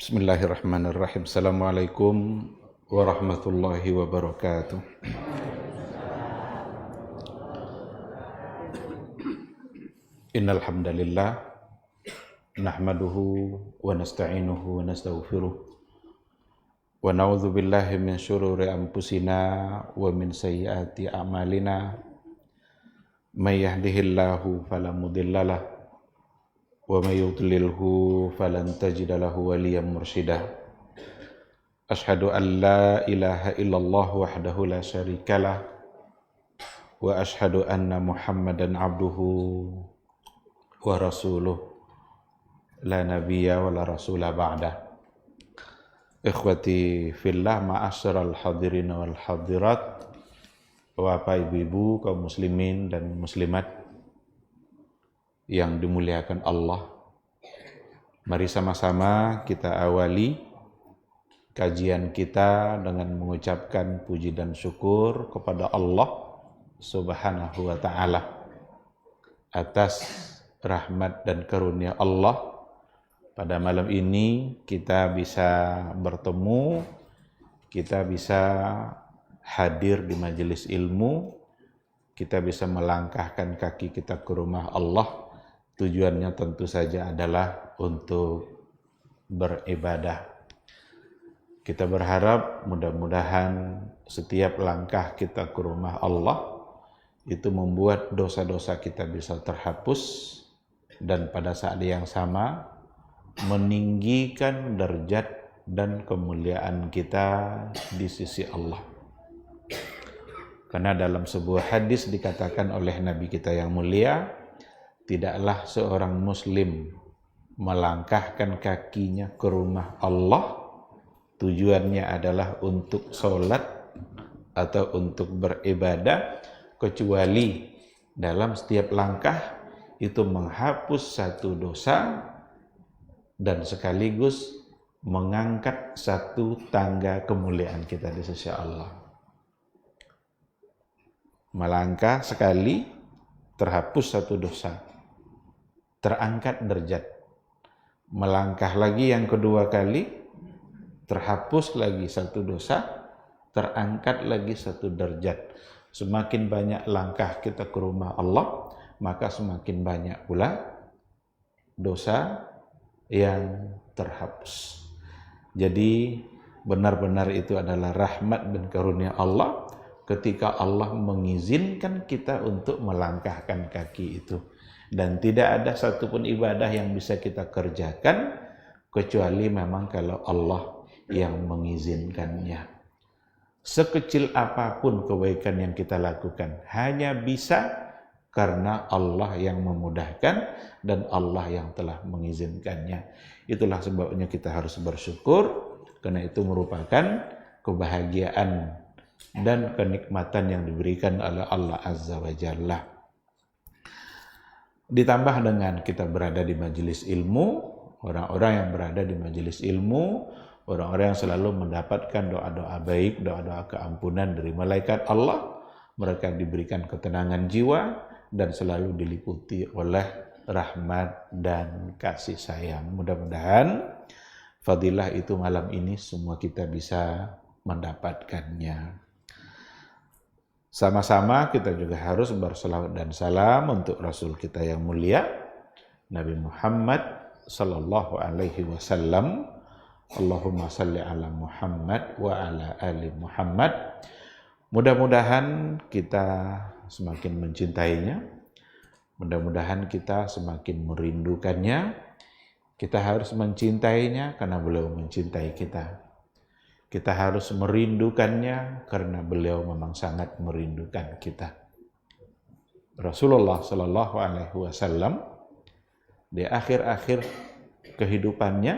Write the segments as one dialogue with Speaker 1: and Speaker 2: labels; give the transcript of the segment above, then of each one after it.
Speaker 1: Bismillahirrahmanirrahim. Assalamualaikum warahmatullahi wabarakatuh. Innal hamdalillah nahmaduhu wa nasta'inuhu wa nastaghfiruh wa na'udzu billahi min syururi anfusina wa min sayyiati a'malina. May yahdihillahu fala mudhillalah wa may yudlilhu falan tajida lahu waliyyan mursyida. Asyhadu an la ilaha illallah wahdahu la syarikalah wa asyhadu anna Muhammadan abduhu wa rasuluh la nabiyya wa la rasula ba'da. Ikhwati fillah, ma'asyiral hadirin wal hadirat, Bapak Ibu kaum muslimin dan muslimat yang dimuliakan Allah. Mari sama-sama kita awali kajian kita dengan mengucapkan puji dan syukur kepada Allah Subhanahu wa ta'ala atas rahmat dan karunia Allah. Pada malam ini kita bisa bertemu, kita bisa hadir di majelis ilmu, kita bisa melangkahkan kaki kita ke rumah Allah. Tujuannya tentu saja adalah untuk beribadah. Kita berharap mudah-mudahan setiap langkah kita ke rumah Allah itu membuat dosa-dosa kita bisa terhapus dan pada saat yang sama meninggikan derajat dan kemuliaan kita di sisi Allah. Karena dalam sebuah hadis dikatakan oleh Nabi kita yang mulia, tidaklah seorang muslim melangkahkan kakinya ke rumah Allah tujuannya adalah untuk sholat atau untuk beribadah, kecuali dalam setiap langkah itu menghapus satu dosa dan sekaligus mengangkat satu tangga kemuliaan kita di sisi Allah. Melangkah sekali terhapus satu dosa, terangkat derajat. Melangkah lagi yang kedua kali, terhapus lagi satu dosa, terangkat lagi satu derajat. Semakin banyak langkah kita ke rumah Allah, maka semakin banyak pula dosa yang terhapus. Jadi benar-benar itu adalah rahmat dan karunia Allah ketika Allah mengizinkan kita untuk melangkahkan kaki itu. Dan tidak ada satupun ibadah yang bisa kita kerjakan kecuali memang kalau Allah yang mengizinkannya. Sekecil apapun kebaikan yang kita lakukan hanya bisa karena Allah yang memudahkan dan Allah yang telah mengizinkannya. Itulah sebabnya kita harus bersyukur, karena itu merupakan kebahagiaan dan kenikmatan yang diberikan oleh Allah Azza wa Jalla. Ditambah dengan kita berada di majelis ilmu, orang-orang yang berada di majelis ilmu, orang-orang yang selalu mendapatkan doa-doa baik, doa-doa keampunan dari malaikat Allah, mereka diberikan ketenangan jiwa dan selalu diliputi oleh rahmat dan kasih sayang. Mudah-mudahan fadilah itu malam ini semua kita bisa mendapatkannya. Sama-sama kita juga harus berselawat dan salam untuk Rasul kita yang mulia, Nabi Muhammad sallallahu alaihi wasallam. Allahumma salli ala Muhammad wa ala ali Muhammad. Mudah-mudahan kita semakin mencintainya, mudah-mudahan kita semakin merindukannya. Kita harus mencintainya karena beliau mencintai kita. Kita harus merindukannya karena beliau memang sangat merindukan kita. Rasulullah sallallahu alaihi wasallam di akhir-akhir kehidupannya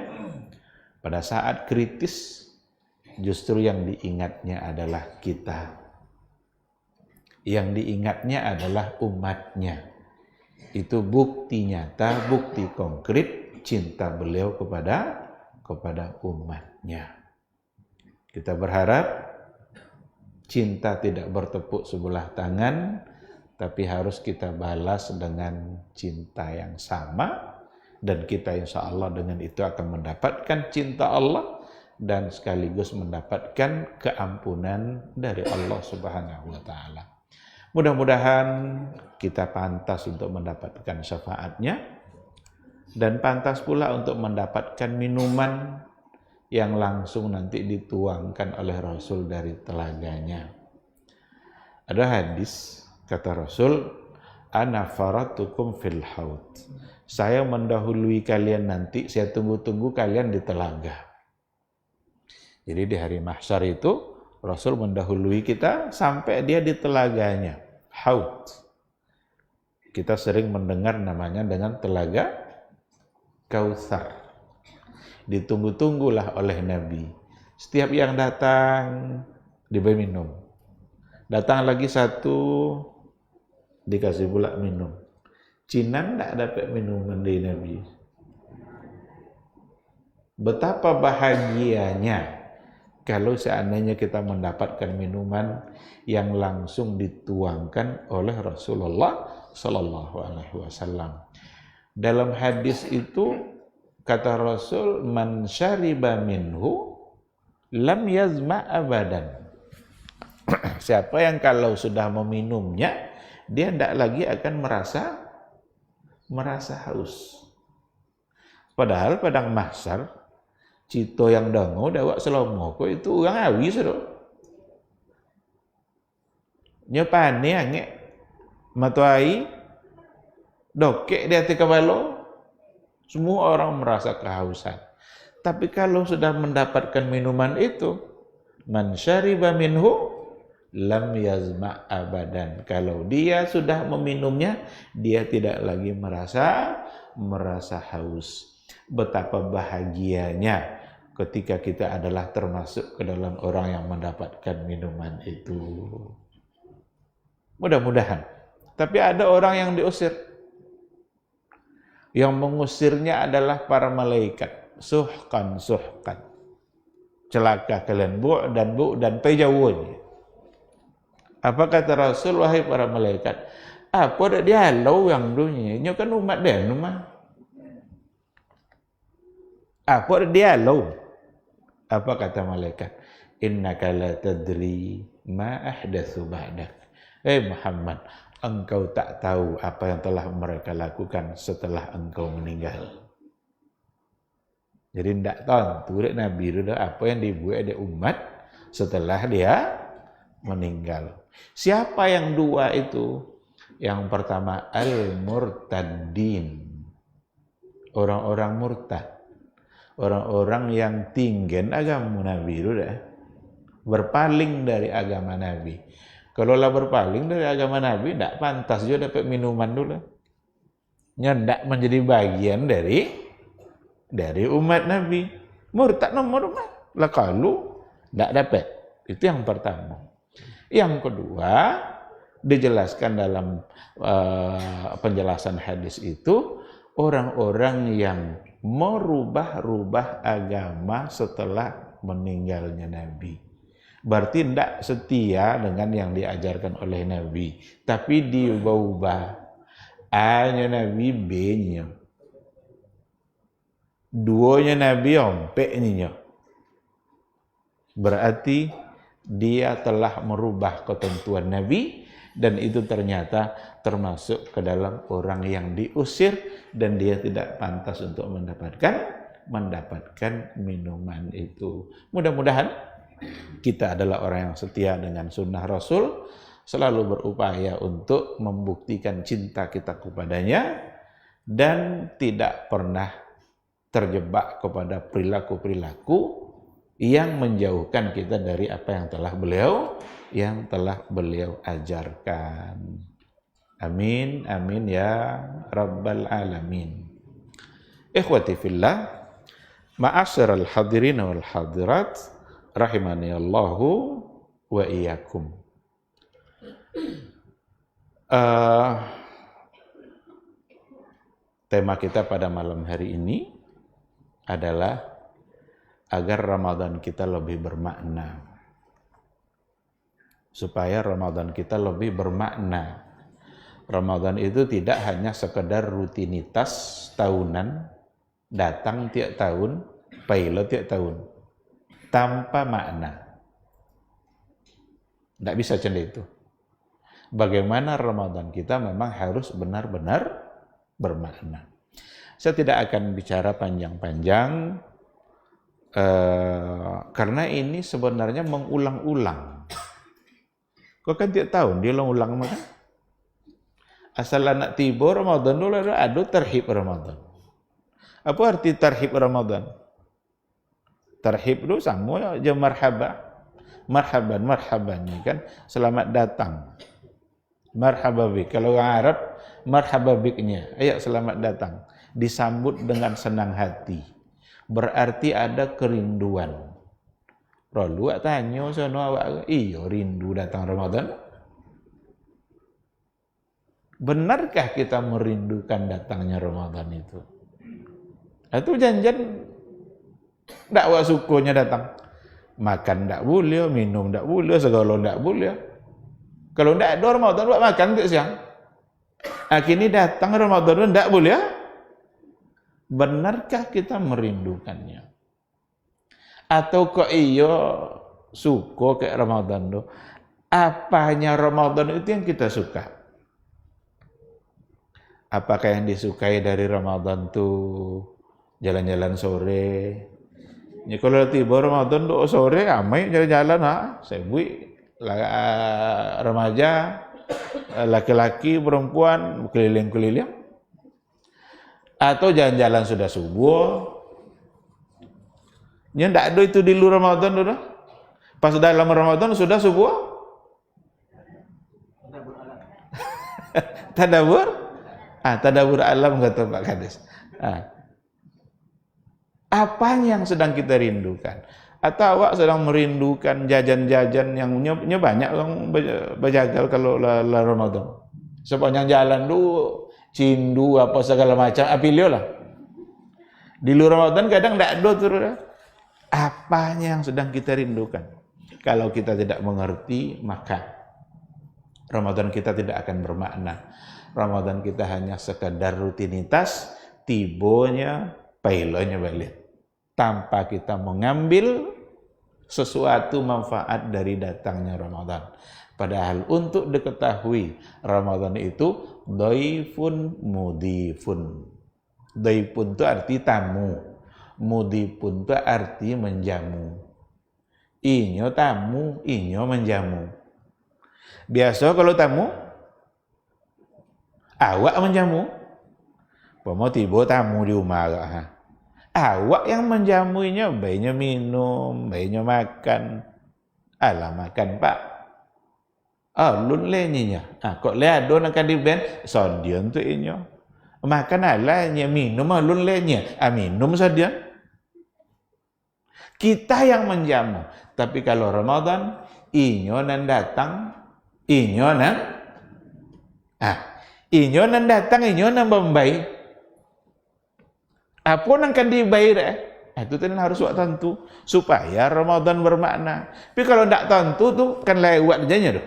Speaker 1: pada saat kritis justru yang diingatnya adalah kita. Yang diingatnya adalah umatnya. Itu bukti nyata, bukti konkret cinta beliau kepada umatnya. Kita berharap cinta tidak bertepuk sebelah tangan, tapi harus kita balas dengan cinta yang sama, Dan kita insya Allah dengan itu akan mendapatkan cinta Allah dan sekaligus mendapatkan keampunan dari Allah Subhanahu wa Ta'ala. Mudah-mudahan kita pantas untuk mendapatkan syafaatnya dan pantas pula untuk mendapatkan minuman yang langsung nanti dituangkan oleh Rasul dari telaganya. Ada hadis kata Rasul, ana faratukum fil haud. Saya mendahului kalian nanti, saya tunggu-tunggu kalian di telaga. Jadi di hari mahsyar itu Rasul mendahului kita sampai dia di telaganya, haud. Kita sering mendengar namanya dengan telaga Kautsar. Ditunggu-tunggulah oleh Nabi. Setiap yang datang diberi minum. Datang lagi satu, dikasih pula minum. Cina tidak dapat minuman dari Nabi. Betapa bahagianya kalau seandainya kita mendapatkan minuman yang langsung dituangkan oleh Rasulullah Sallallahu Alaihi Wasallam. Dalam hadis itu kata Rasul, man syariba minhu lam yazma abadan. Siapa yang kalau sudah meminumnya, dia tidak lagi akan merasa haus. Padahal padang mahsyar, cito yang dango dawak selomo ko itu orang awi sudah. Nyepane angek matuai dokek di hati kepala. Semua orang merasa kehausan. Tapi kalau sudah mendapatkan minuman itu, man syariba minhu lam yazma abadan. Kalau dia sudah meminumnya, dia tidak lagi merasa haus. Betapa bahagianya ketika kita adalah termasuk ke dalam orang yang mendapatkan minuman itu. Mudah-mudahan. Tapi ada orang yang diusir. Yang mengusirnya adalah para malaikat. Suhkan. Celaka kalian bu' dan pejawun. Apa kata Rasul, wahai para malaikat? Apa ada dihalau yang dunia? Ini kan umat dia rumah. Apa ada dihalau? Apa kata malaikat? Innaka la tadri ma ahdatsu ba'dak. Muhammad, engkau tak tahu apa yang telah mereka lakukan setelah engkau meninggal. Jadi tidak tahu Nabi itu apa yang dibuat oleh umat setelah dia meninggal. Siapa yang dua itu? Yang pertama al-murtaddin, orang-orang murtad, orang-orang yang tinggal agama Nabi itu berpaling dari agama Nabi. Kalau lah berpaling dari agama Nabi, tidak pantas juga dapat minuman dulu. Nyendak menjadi bagian dari umat Nabi. Murtad nomor umat. Lah kalau tidak dapat. Itu yang pertama. Yang kedua, dijelaskan dalam penjelasan hadis itu, orang-orang yang merubah-rubah agama setelah meninggalnya Nabi. Berarti tidak setia dengan yang diajarkan oleh Nabi, tapi diubah-ubah. A-nya Nabi, B-nya. Duanya Nabi, P-nya. Berarti dia telah merubah ketentuan Nabi, dan itu ternyata termasuk ke dalam orang yang diusir, dan dia tidak pantas untuk mendapatkan minuman itu. Mudah-mudahan kita adalah orang yang setia dengan sunnah Rasul, selalu berupaya untuk membuktikan cinta kita kepadanya, dan tidak pernah terjebak kepada perilaku-perilaku yang menjauhkan kita dari apa yang telah beliau ajarkan. Amin, amin ya rabbal alamin. Ikhwati fillah, ma'asyiral hadirin wal hadirat, rahimani Allahu wa iyyakum. Tema kita pada malam hari ini adalah agar Ramadan kita lebih bermakna. Supaya Ramadan kita lebih bermakna. Ramadan itu tidak hanya sekedar rutinitas tahunan, datang tiap tahun, pilot tiap tahun, tanpa makna. Tidak bisa macam itu. Bagaimana Ramadan kita memang harus benar-benar bermakna. Saya tidak akan bicara panjang-panjang, karena ini sebenarnya mengulang-ulang. Kau kan tiap tahun dia ulang-ulang makan. Asal anak tiba Ramadan dulu ada tarhib Ramadan. Apa arti tarhib Ramadan? Tarhib itu sama aja marhaban ni kan, selamat datang. Marhaba bik. Kalau orang Arab marhaba biknya, ayo selamat datang. Disambut dengan senang hati. Berarti ada kerinduan. Lalu tanya sono awak, iyo rindu datang Ramadan? Benarkah kita merindukan datangnya Ramadan itu? Itu janjian tak awak sukunya datang. Makan tak boleh, minum tak boleh, segala tak boleh. Kalau tak ada Ramadan, buat makan ke siang. Akhirnya datang Ramadan tak boleh. Benarkah kita merindukannya? Atau kok iyo suka ke Ramadan tu? Apanya Ramadan itu yang kita suka? Apakah yang disukai dari Ramadan tu jalan-jalan sore? Ya kalau tiba Ramadan tu sore ramai jalan-jalan sebui remaja, laki-laki, perempuan keliling-keliling. Atau jalan-jalan sudah subuh. Ya tidak ada itu di luar Ramadan sudah. Pas dalam Ramadan sudah subuh. Tadabur. Tadabur alam kata Pak Kades. Apa yang sedang kita rindukan? Atau awak sedang merindukan jajan-jajan yang banyak orang berjagal kalau la Ramadan. Sepanjang jalan dulu cindu apa segala macam, pilih lah. Di luar Ramadan kadang tidak ada tu. Apanya yang sedang kita rindukan? Kalau kita tidak mengerti, maka Ramadan kita tidak akan bermakna. Ramadan kita hanya sekadar rutinitas, tibonya, pailonya balik. Tanpa kita mengambil sesuatu manfaat dari datangnya Ramadan. Padahal untuk diketahui Ramadan itu dhaifun mudifun. Dhaifun itu arti tamu. Mudifun itu arti menjamu. Inyo tamu, inyo menjamu. Biasa kalau tamu, awak menjamu. Pemo tiba tamu di rumah. Awak yang menjamuinya, baiknya minum, baiknya makan. Alah makan pak. Lun lenyinya. Kok le ada nak di ben, sodian tu inyo. Makan alahnya minum lun lenyinya. Minum sodian. Kita yang menjamu. Tapi kalau Ramadan, inyo nan datang, inyo nan datang, inyo nan membaik. Apa yang akan dibayar? Itu harus buat tentu supaya Ramadan bermakna. Tapi kalau tidak tentu tu kan lewat aja tu.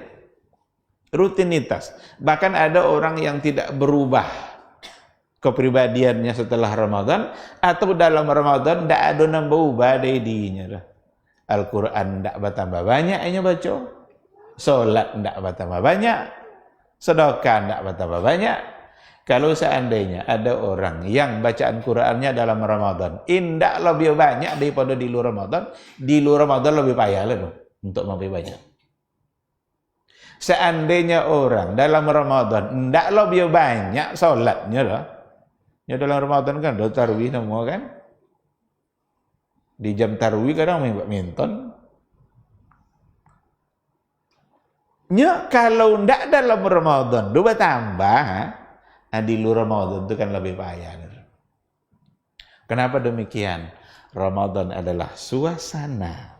Speaker 1: Rutinitas. Bahkan ada orang yang tidak berubah kepribadiannya setelah Ramadan, atau dalam Ramadan tidak ada nambah ubah dari dirinya. Al-Quran tidak bertambah banyak hanya baca, solat tidak bertambah banyak, sedekah tidak bertambah banyak. Kalau seandainya ada orang yang bacaan Qurannya dalam Ramadan tidak lebih banyak daripada di luar Ramadan lebih payah lah untuk lebih banyak. Seandainya orang dalam Ramadan tidak lebih banyak solatnya lah, ya dalam Ramadan kan ada tarawih semua kan, di jam tarawih kadang main badminton. Ya kalau tidak dalam Ramadan itu bertambah. Di luar Ramadan itu kan lebih payah. Kenapa demikian? Ramadan adalah suasana.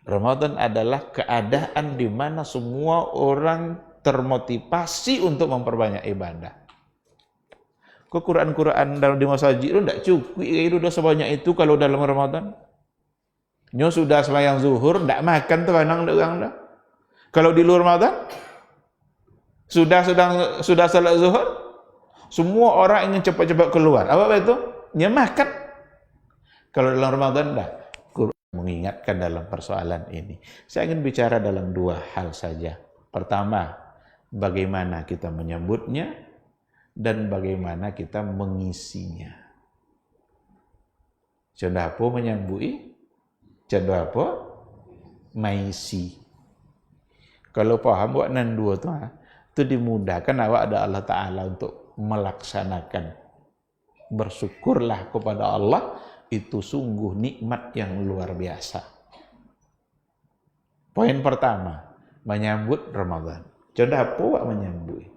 Speaker 1: Ramadan adalah keadaan di mana semua orang termotivasi untuk memperbanyak ibadah. Kok Quran dalam di masjid itu tidak cukup itu sudah sebanyak itu kalau dalam Ramadan. Nyo sudah sembahyang zuhur, tidak makan tuh kadang orang dah. Kalau di luar Ramadan Sudah salat zuhur, semua orang ingin cepat-cepat keluar. Apa itu? Nyemahkan. Kalau dalam Ramadan enggak. Quran mengingatkan dalam persoalan ini. Saya ingin bicara dalam dua hal saja. Pertama, bagaimana kita menyambutnya dan bagaimana kita mengisinya. Contoh apa menyambui? Contoh apa? Maisi. Kalau paham buat nan dua tu, itu dimudahkan awak ada Allah Ta'ala untuk melaksanakan. Bersyukurlah kepada Allah, itu sungguh nikmat yang luar biasa. Poin pertama, menyambut Ramadan. Contoh apa awak menyambut?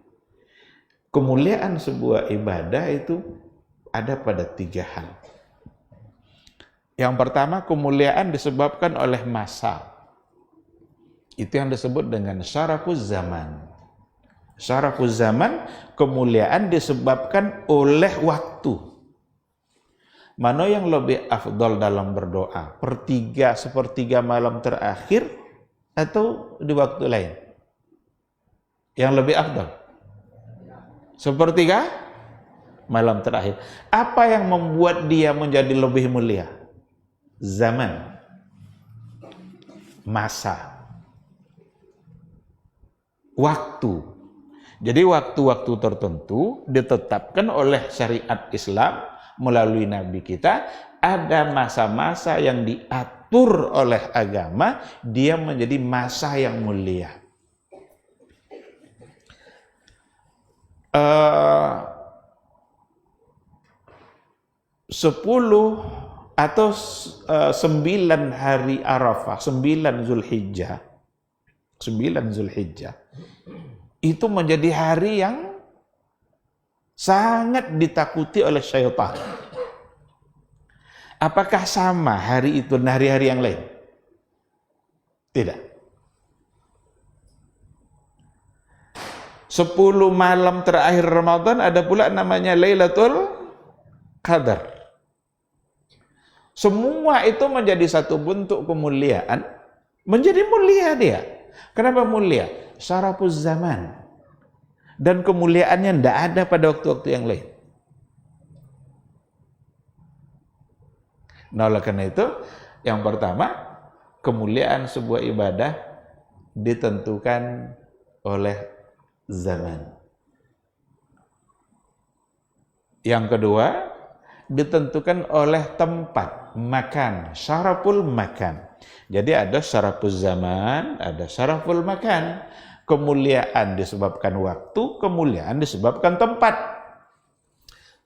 Speaker 1: Kemuliaan sebuah ibadah itu ada pada tiga hal. Yang pertama, kemuliaan disebabkan oleh masa. Itu yang disebut dengan syarafuz zaman. Syarafuz zaman, kemuliaan disebabkan oleh waktu. Mana yang lebih afdal dalam berdoa? Sepertiga malam terakhir atau di waktu lain? Yang lebih afdal? Sepertiga malam terakhir. Apa yang membuat dia menjadi lebih mulia? Zaman. Masa. Waktu. Jadi waktu-waktu tertentu ditetapkan oleh syariat Islam melalui Nabi kita, ada masa-masa yang diatur oleh agama, dia menjadi masa yang mulia. 10 atau 9 hari Arafah, 9 Zulhijjah, itu menjadi hari yang sangat ditakuti oleh syaitan. Apakah sama hari itu dan hari-hari yang lain? Tidak. 10 malam terakhir Ramadan ada pula namanya Lailatul Qadar. Semua itu menjadi satu bentuk kemuliaan, menjadi mulia dia. Kenapa mulia? Syarafuz zaman. Dan kemuliaannya tidak ada pada waktu-waktu yang lain. Nah, oleh karena itu, yang pertama, kemuliaan sebuah ibadah ditentukan oleh zaman. Yang kedua, ditentukan oleh tempat, makan, syaraful makan. Jadi ada syarafuz zaman, ada syaraful makan. Kemuliaan disebabkan waktu, kemuliaan disebabkan tempat.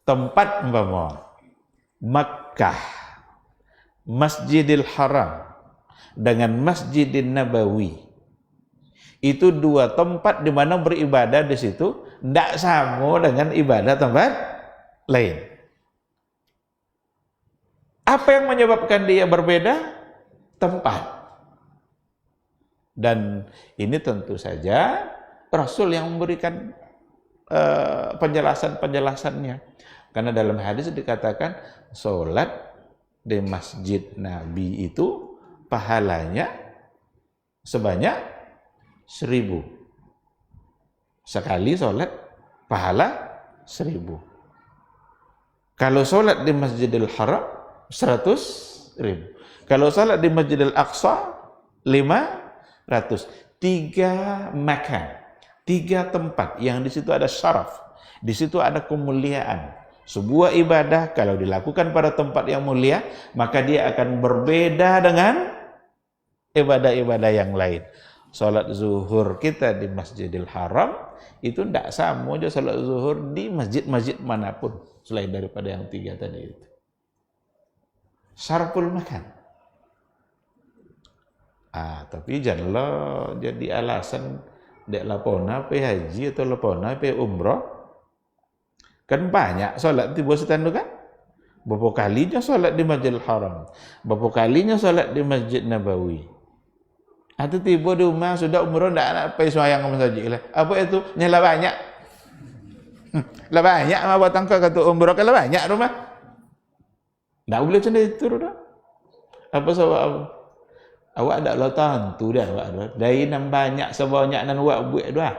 Speaker 1: Tempat umpama Makkah, Masjidil Haram dengan Masjidin Nabawi. Itu dua tempat di mana beribadah di situ tidak sama dengan ibadah tempat lain. Apa yang menyebabkan dia berbeda? Tempat. Dan ini tentu saja Rasul yang memberikan penjelasan-penjelasannya. Karena dalam hadis dikatakan sholat di masjid Nabi itu pahalanya sebanyak 1000. Sekali sholat pahala 1000. Kalau sholat di Masjidil Haram 100.000. Kalau sholat di Masjidil Aqsa 500. 3 makan, 3 tempat yang di situ ada syaraf, di situ ada kemuliaan. Sebuah ibadah kalau dilakukan pada tempat yang mulia, maka dia akan berbeda dengan ibadah-ibadah yang lain. Salat zuhur kita di Masjidil Haram itu tidak sama aja salat zuhur di masjid-masjid manapun selain daripada yang 3 tadi itu. Syaraful makan. Tapi janganlah jadi alasan dek lapona pe haji atau lapona pe umrah. Kan banyak solat di bawah setan kan? Berapa kalinya solat di Masjidil Haram, berapa kalinya solat di Masjid Nabawi. Atau tiba di rumah sudah umrah ndak nak pergi sembahyang ke masjid lah. Apa itu? Nyala banyak. Lah banyak mah buat tangka kata umrah kalau banyak rumah. Ndak boleh macam itu dah. Apa sebab awak ada lah tentu dah awak dah. Dari nan banyak sebanyak nan awak buat dah.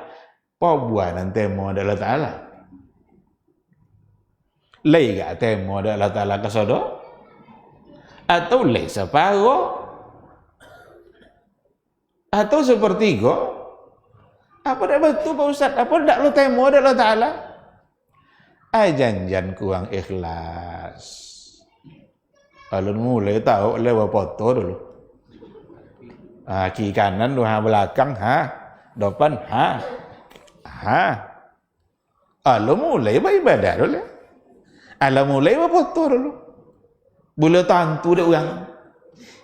Speaker 1: Pabuanan temo ada Allah Ta'ala. Lay gak temo ada Allah Ta'ala kesodo? Atau lay separuh? Atau sepertiga? Apa dah betul Pak Ustaz? Apa dak lo temo ada Allah Ta'ala? Janjan kurang ikhlas. Alun mulai tahu lewat foto dulu. Kiri kanan dua belakang depan Alun mulai beribadah dulu. Alun mulai buat foto dulu. Boleh tantu dah orang.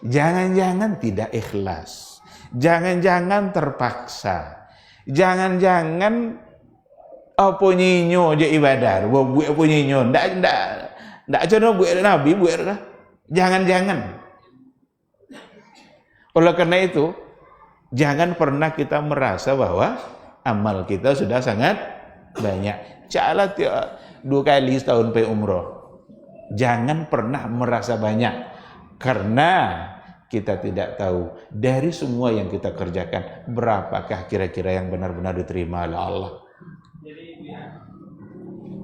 Speaker 1: Jangan-jangan tidak ikhlas. Jangan-jangan terpaksa. Jangan-jangan apa nyinyo je ibadah. Buat apa nyinyo. Ndak jono buat Nabi buat dah. Jangan-jangan. Oleh karena itu, jangan pernah kita merasa bahwa amal kita sudah sangat banyak. Caklah 2 kali setahun pergi umroh. Jangan pernah merasa banyak. Karena kita tidak tahu dari semua yang kita kerjakan, berapakah kira-kira yang benar-benar diterima oleh Allah.
Speaker 2: Jadi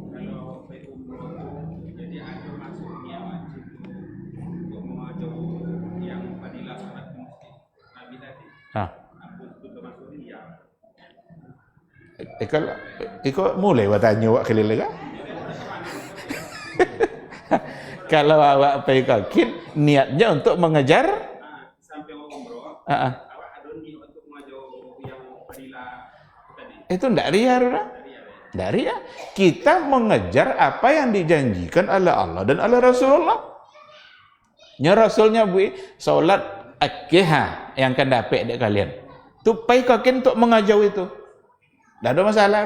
Speaker 2: kalau pergi umroh jadi ada masuknya wajib untuk mengajak yang fadilah salat masjid Nabi tadi. Aku itu termasuk dia.
Speaker 1: Ikut mulai bertanya awak keliling kan? Kalau awak pergi kakin, niatnya untuk mengejar
Speaker 2: sampai umroh, awak ada niat untuk mengajak yang fadilah tadi.
Speaker 1: Itu ndak ria, ndak ria. Kita mengejar apa yang dijanjikan oleh Allah dan oleh Rasulullah. Nya Rasulnya salat akhiha yang akan dapat dek kalian. Tu pergi kakin untuk mengajau itu. Ndak ada masalah.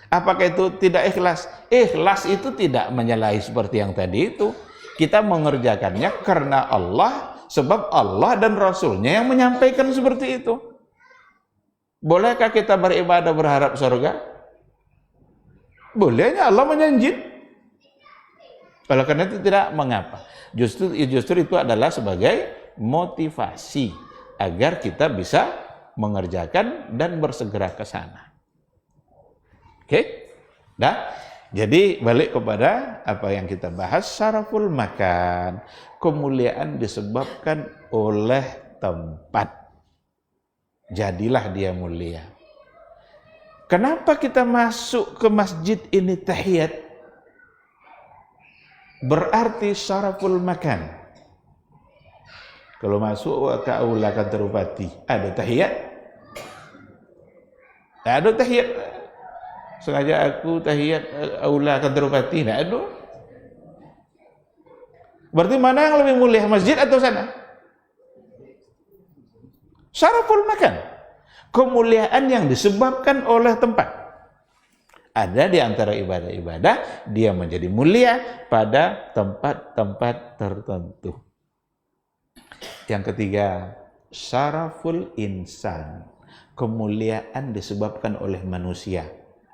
Speaker 1: Apakah itu tidak ikhlas? Ikhlas itu tidak menyalahi seperti yang tadi itu. Kita mengerjakannya karena Allah, sebab Allah dan Rasulnya yang menyampaikan seperti itu. Bolehkah kita beribadah berharap surga? Bolehnya, Allah menjanji. Oleh karena itu tidak mengapa. Justru itu adalah sebagai motivasi agar kita bisa mengerjakan dan bersegera ke sana. Oke? Dah? Jadi balik kepada apa yang kita bahas, syaraful makan. Kemuliaan disebabkan oleh tempat. Jadilah dia mulia. Kenapa kita masuk ke masjid ini tahiyat? Berarti syaraful makan. Kalau masuk ke aula akan terupati, ada tahiyat? Tak ada tahiyat. Sengaja aku tahiyat aula akan terupati, tak ada. Berarti mana yang lebih mulia, masjid atau sana? Syaraful makan. Kemuliaan yang disebabkan oleh tempat. Ada di antara ibadah-ibadah, dia menjadi mulia pada tempat-tempat tertentu. Yang ketiga, syaraful insan. Kemuliaan disebabkan oleh manusia.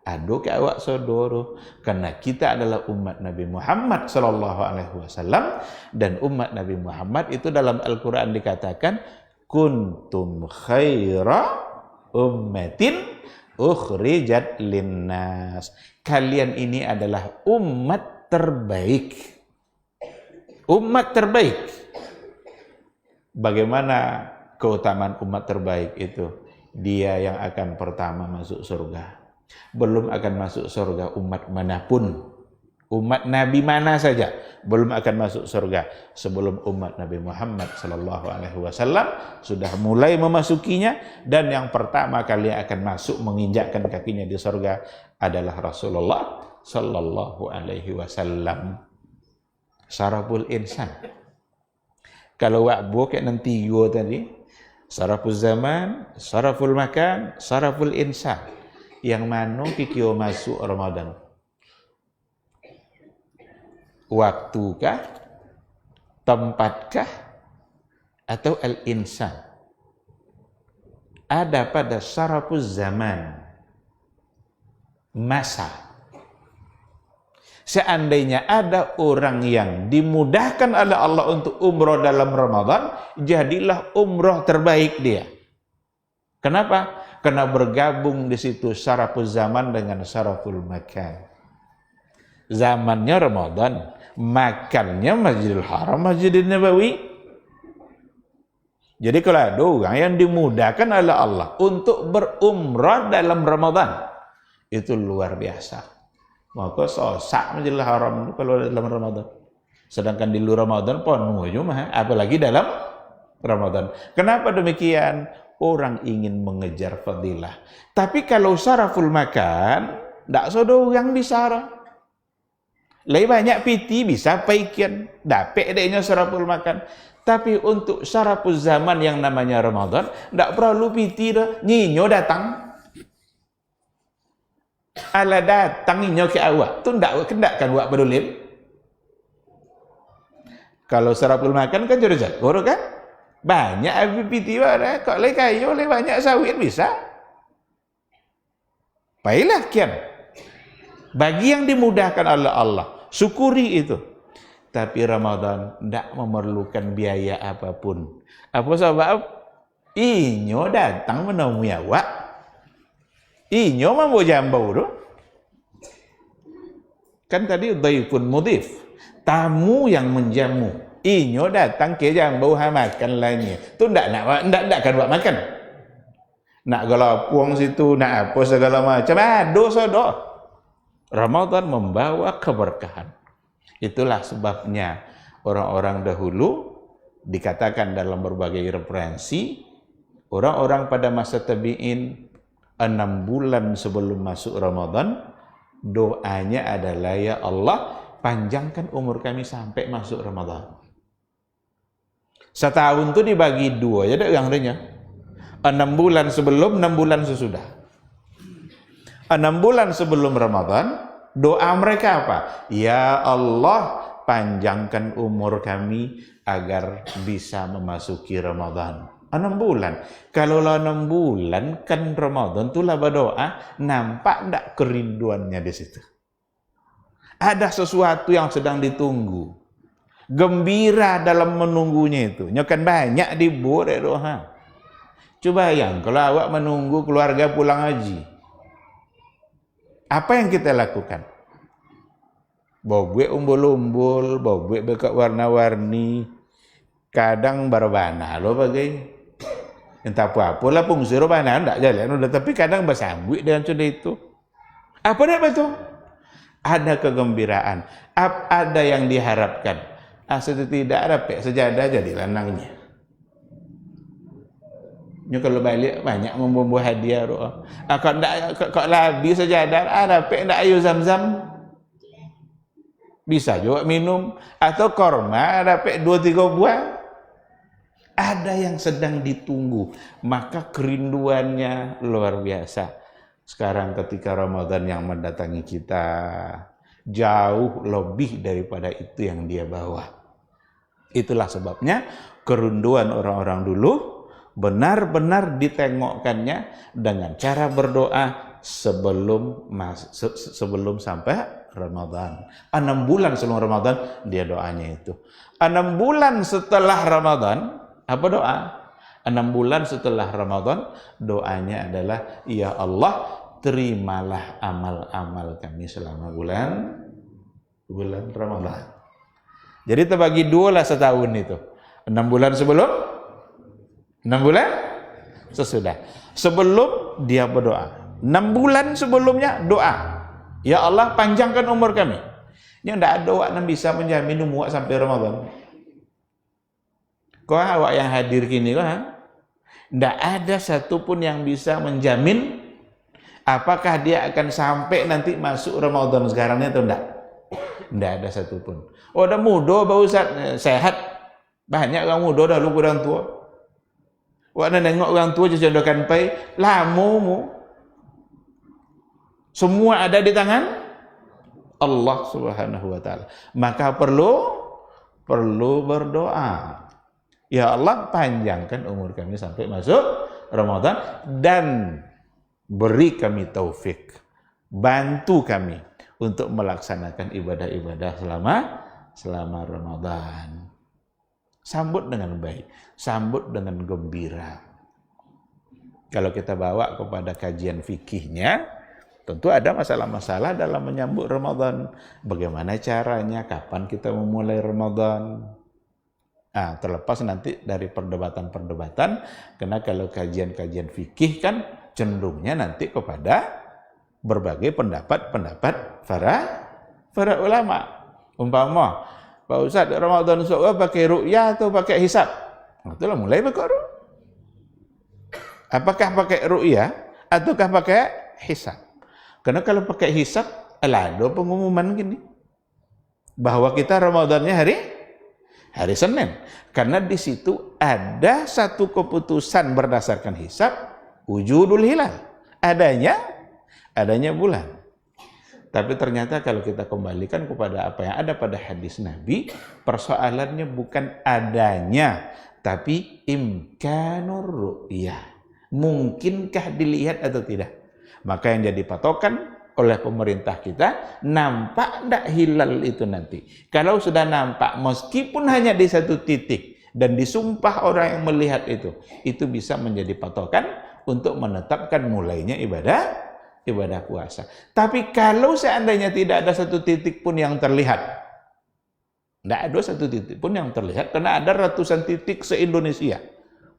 Speaker 1: Aduh ke awak saudara, karena kita adalah umat Nabi Muhammad sallallahu alaihi wasallam, dan umat Nabi Muhammad itu dalam Al-Qur'an dikatakan kuntum khaira ummatin ukhrijat linnas. Kalian ini adalah umat terbaik. Umat terbaik. Bagaimana keutamaan umat terbaik itu? Dia yang akan pertama masuk surga. Belum akan masuk surga umat manapun. Umat Nabi mana saja belum akan masuk surga sebelum umat Nabi Muhammad sallallahu alaihi wasallam sudah mulai memasukinya, dan yang pertama kali akan masuk menginjakkan kakinya di surga adalah Rasulullah sallallahu alaihi wasallam. Syaraful insan. Kalau wak buat nanti yo tadi, syaraful zaman, syaraful makan, syaraful insan. Yang mana kikio masuk Ramadan? Waktukah, tempatkah, atau al-insan? Ada pada syaraful zaman, masa. Seandainya ada orang yang dimudahkan oleh Allah untuk umroh dalam Ramadan, jadilah umroh terbaik dia. Kenapa? Karena bergabung di situ syaraful zaman dengan syaraful makan. Zamannya Ramadan, makannya Masjidil Haram, Masjidil Nabawi. Jadi kalau ada orang yang dimudahkan oleh Allah untuk berumrah dalam Ramadan, itu luar biasa. Maka sosak Masjidil Haram itu kalau dalam Ramadan. Sedangkan di luar Ramadan penuh cuma, apalagi dalam Ramadan. Kenapa demikian? Orang ingin mengejar fadilah. Tapi kalau syaraful makan, tidak ada orang disarah. Lebih banyak piti bisa paikian, dapat adanya syaraful makan. Tapi untuk syaraful zaman yang namanya Ramadan, tidak perlu piti dah, nyinyo datang. Ala datang nyinyo ke awak, tu tidak kan awak pedulim. Kalau syaraful makan kan jodoh jago kan? Banyak piti ada, kok le kayu, le banyak sawit bisa. Baiklah kian. Bagi yang dimudahkan oleh Allah, syukuri itu. Tapi Ramadan tidak memerlukan biaya apapun. Apa sebab? Inyo datang menemui awak. Inyo mampu jambau tu. Kan tadi dhaifun mudhif, tamu yang menjamu. Inyo datang ke jambau makan lainnya. Tu ndak kan buat makan. Nak galapuang situ, nak apa segala macam. Dosa. Ramadan membawa keberkahan. Itulah sebabnya orang-orang dahulu dikatakan dalam berbagai referensi, orang-orang pada masa tabi'in 6 bulan sebelum masuk Ramadan, doanya adalah, ya Allah, panjangkan umur kami sampai masuk Ramadan. Setahun itu dibagi 2, jadi yang lainnya 6 bulan sebelum, 6 bulan sesudah. 6 bulan sebelum Ramadan, doa mereka apa? Ya Allah, panjangkan umur kami agar bisa memasuki Ramadan. 6 bulan. Kalau 6 bulan kan Ramadan itulah berdoa, nampak enggak kerinduannya di situ? Ada sesuatu yang sedang ditunggu. Gembira dalam menunggunya itu. Nyokan banyak dibuat doa. Coba yang kalau awak menunggu keluarga pulang haji, apa yang kita lakukan? Bawa umbul-umbul, bawa bekat warna-warni, kadang berbana lo bagai entah apa lah fungsi berbana enggak jalan udah, tapi kadang bersambut dengan sudah itu. Apa dia betul? Ada kegembiraan, ada yang diharapkan. Asal tidak ada sejadah jadi lanangnya. Kalau balik banyak membawa hadiah doa. Kok labi sejadah ada ndak ayo zam-zam. Bisa juga minum atau korma dapat 2-3 buah. Ada yang sedang ditunggu, maka kerinduannya luar biasa. Sekarang ketika Ramadan yang mendatangi kita, jauh lebih daripada itu yang dia bawa. Itulah sebabnya kerinduan orang-orang dulu benar-benar ditengokkannya dengan cara berdoa sebelum sampai Ramadan. 6 bulan sebelum Ramadan dia doanya itu. 6 bulan setelah Ramadan apa doa? 6 bulan setelah Ramadan doanya adalah, ya Allah, terimalah amal-amal kami selama bulan Ramadan. Jadi terbagi 2 lah setahun itu. 6 bulan sebelum, 6 bulan sesudah. Sebelum dia berdoa. 6 bulan sebelumnya doa. Ya Allah, panjangkan umur kami. Ini tidak ada awak yang bisa menjamin umur sampai Ramadan. Kau awak yang hadir kini kan? Tidak ada satupun yang bisa menjamin apakah dia akan sampai nanti masuk Ramadan sekarang atau tidak. Tidak ada satupun. Oh, dah muda Pak Ustaz, sehat. Banyak orang muda dah lupa orang tua. Awak nak tengok orang tua jodohkan pai, lamu. Semua ada di tangan Allah Subhanahu wa taala. Maka perlu berdoa. Ya Allah, panjangkan umur kami sampai masuk Ramadan dan beri kami taufik. Bantu kami untuk melaksanakan ibadah-ibadah selama Ramadan. Sambut dengan baik, sambut dengan gembira. Kalau kita bawa kepada kajian fikihnya, tentu ada masalah-masalah dalam menyambut Ramadan. Bagaimana caranya, kapan kita memulai Ramadan. Nah, terlepas nanti dari perdebatan-perdebatan, karena kalau kajian-kajian fikih kan cenderungnya nanti kepada berbagai pendapat-pendapat para ulama. Umpama, Pak Ustadz, Ramadan soal pakai ru'yah atau pakai hisab? Itulah mulai pakai ru'yah. Apakah pakai ru'yah ataukah pakai hisab? Karena kalau pakai hisab, ada pengumuman gini, bahwa kita Ramadannya hari Senin. Karena di situ ada satu keputusan berdasarkan hisab, wujudul hilal. Adanya bulan. Tapi ternyata kalau kita kembalikan kepada apa yang ada pada hadis Nabi, persoalannya bukan adanya, tapi imkanur ru'yah. Mungkinkah dilihat atau tidak? Maka yang jadi patokan oleh pemerintah kita, nampak tidak hilal itu nanti. Kalau sudah nampak, meskipun hanya di satu titik, dan disumpah orang yang melihat itu bisa menjadi patokan untuk menetapkan mulainya ibadah puasa. Tapi kalau seandainya tidak ada satu titik pun yang terlihat, tidak ada satu titik pun yang terlihat, karena ada ratusan titik se-Indonesia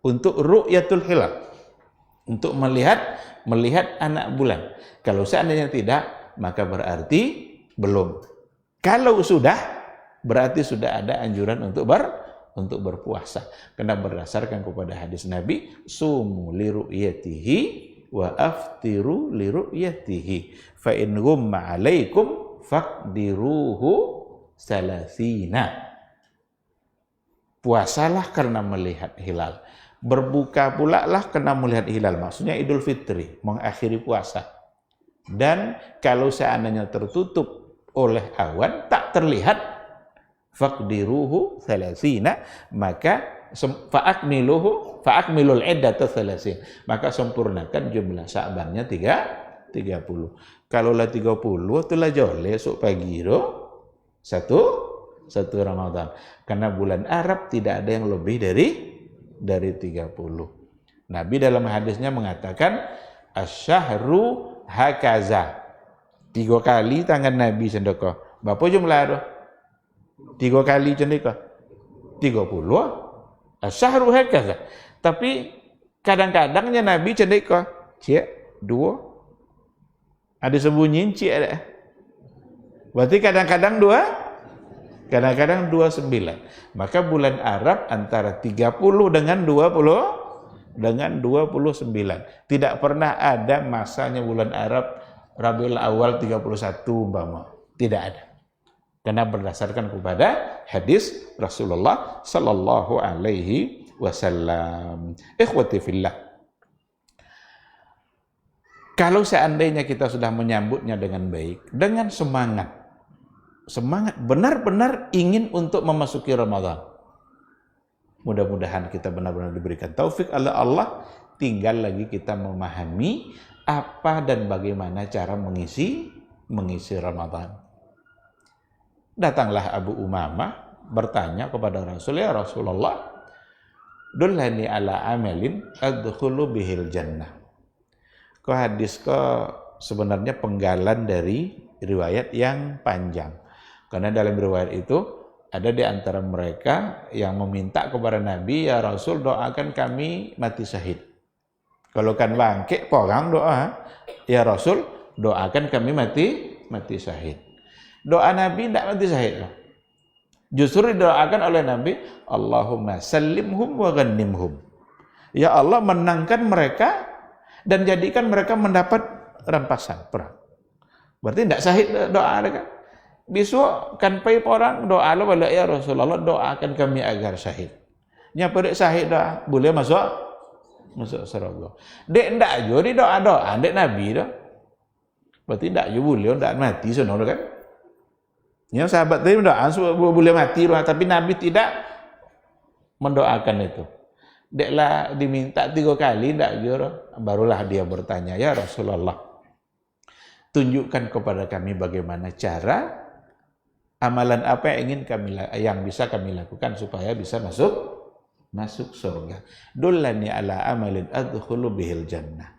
Speaker 1: untuk ru'yatul hilal, untuk melihat anak bulan. Kalau seandainya tidak, maka berarti belum. Kalau sudah, berarti sudah ada anjuran untuk berpuasa. Karena berdasarkan kepada hadis Nabi, sumu li ru'yatihi wa aftiru li ru'yatihi. Fa in ghumma 'alaikum faqdiruhu salasina. Puasalah karena melihat hilal. Berbuka pula lah karena melihat hilal. Maksudnya Idul Fitri, mengakhiri puasa. Dan kalau seandainya tertutup oleh awan, tak terlihat, faqdiruhu salasina, maka fa'akmilul iddata salasin, maka sempurnakan jumlah Sya'bannya 30. Kalau lah 30, itulah joleh esok pagi satu Ramadan. Karena bulan Arab tidak ada yang lebih dari 30. Nabi dalam hadisnya mengatakan asyahru hakaza. 3 kali tangan Nabi sendoko. Berapa jumlah itu? 3 kali sendoko. 30. Asyahru hakaza. Tapi kadang-kadangnya Nabi sendoko. Cik, 2. Ada sembunyiin cik ada. Berarti kadang-kadang 2. Kadang-kadang 29. Maka bulan Arab antara 30 dengan 20 dengan 29. Tidak pernah ada masanya bulan Arab Rabiul Awal 31 umpama. Tidak ada. Karena berdasarkan kepada hadis Rasulullah sallallahu alaihi wasallam. Ikhwati fillah. Kalau seandainya kita sudah menyambutnya dengan baik, dengan semangat benar-benar ingin untuk memasuki Ramadan. Mudah-mudahan kita benar-benar diberikan taufik oleh Allah, tinggal lagi kita memahami apa dan bagaimana cara mengisi Ramadan. Datanglah Abu Umamah bertanya kepada Rasulullah, ya Rasulullah, dullani ala amalin adkhulu bihil jannah. Hadis sebenarnya penggalan dari riwayat yang panjang. Karena dalam riwayat itu ada di antara mereka yang meminta kepada Nabi, ya Rasul, doakan kami mati syahid. Kalau kan bangkit, orang doa, ya Rasul, doakan kami mati syahid. Doa Nabi tidak mati syahid. Justru didoakan oleh Nabi, Allahumma sallimhum wa ghanimhum. Ya Allah, menangkan mereka dan jadikan mereka mendapat rampasan perang. Berarti tidak syahid doa mereka. Besok kan pai orang doa lo balik, ya Rasulullah, doakan kami agar syahid. Nyapa dek syahid doa boleh masuk surga. Dek ndak jo di doa dek Nabi dah. Berarti ndak jo boleh ndak mati sono kan. Yang sahabat tadi doa boleh mati tapi Nabi tidak mendoakan itu. Deklah diminta 3 kali ndak jo, barulah dia bertanya, ya Rasulullah, tunjukkan kepada kami bagaimana cara, amalan apa yang bisa kami lakukan supaya bisa masuk masuk surga. Dullani ala amalin adkhulu bihil jannah.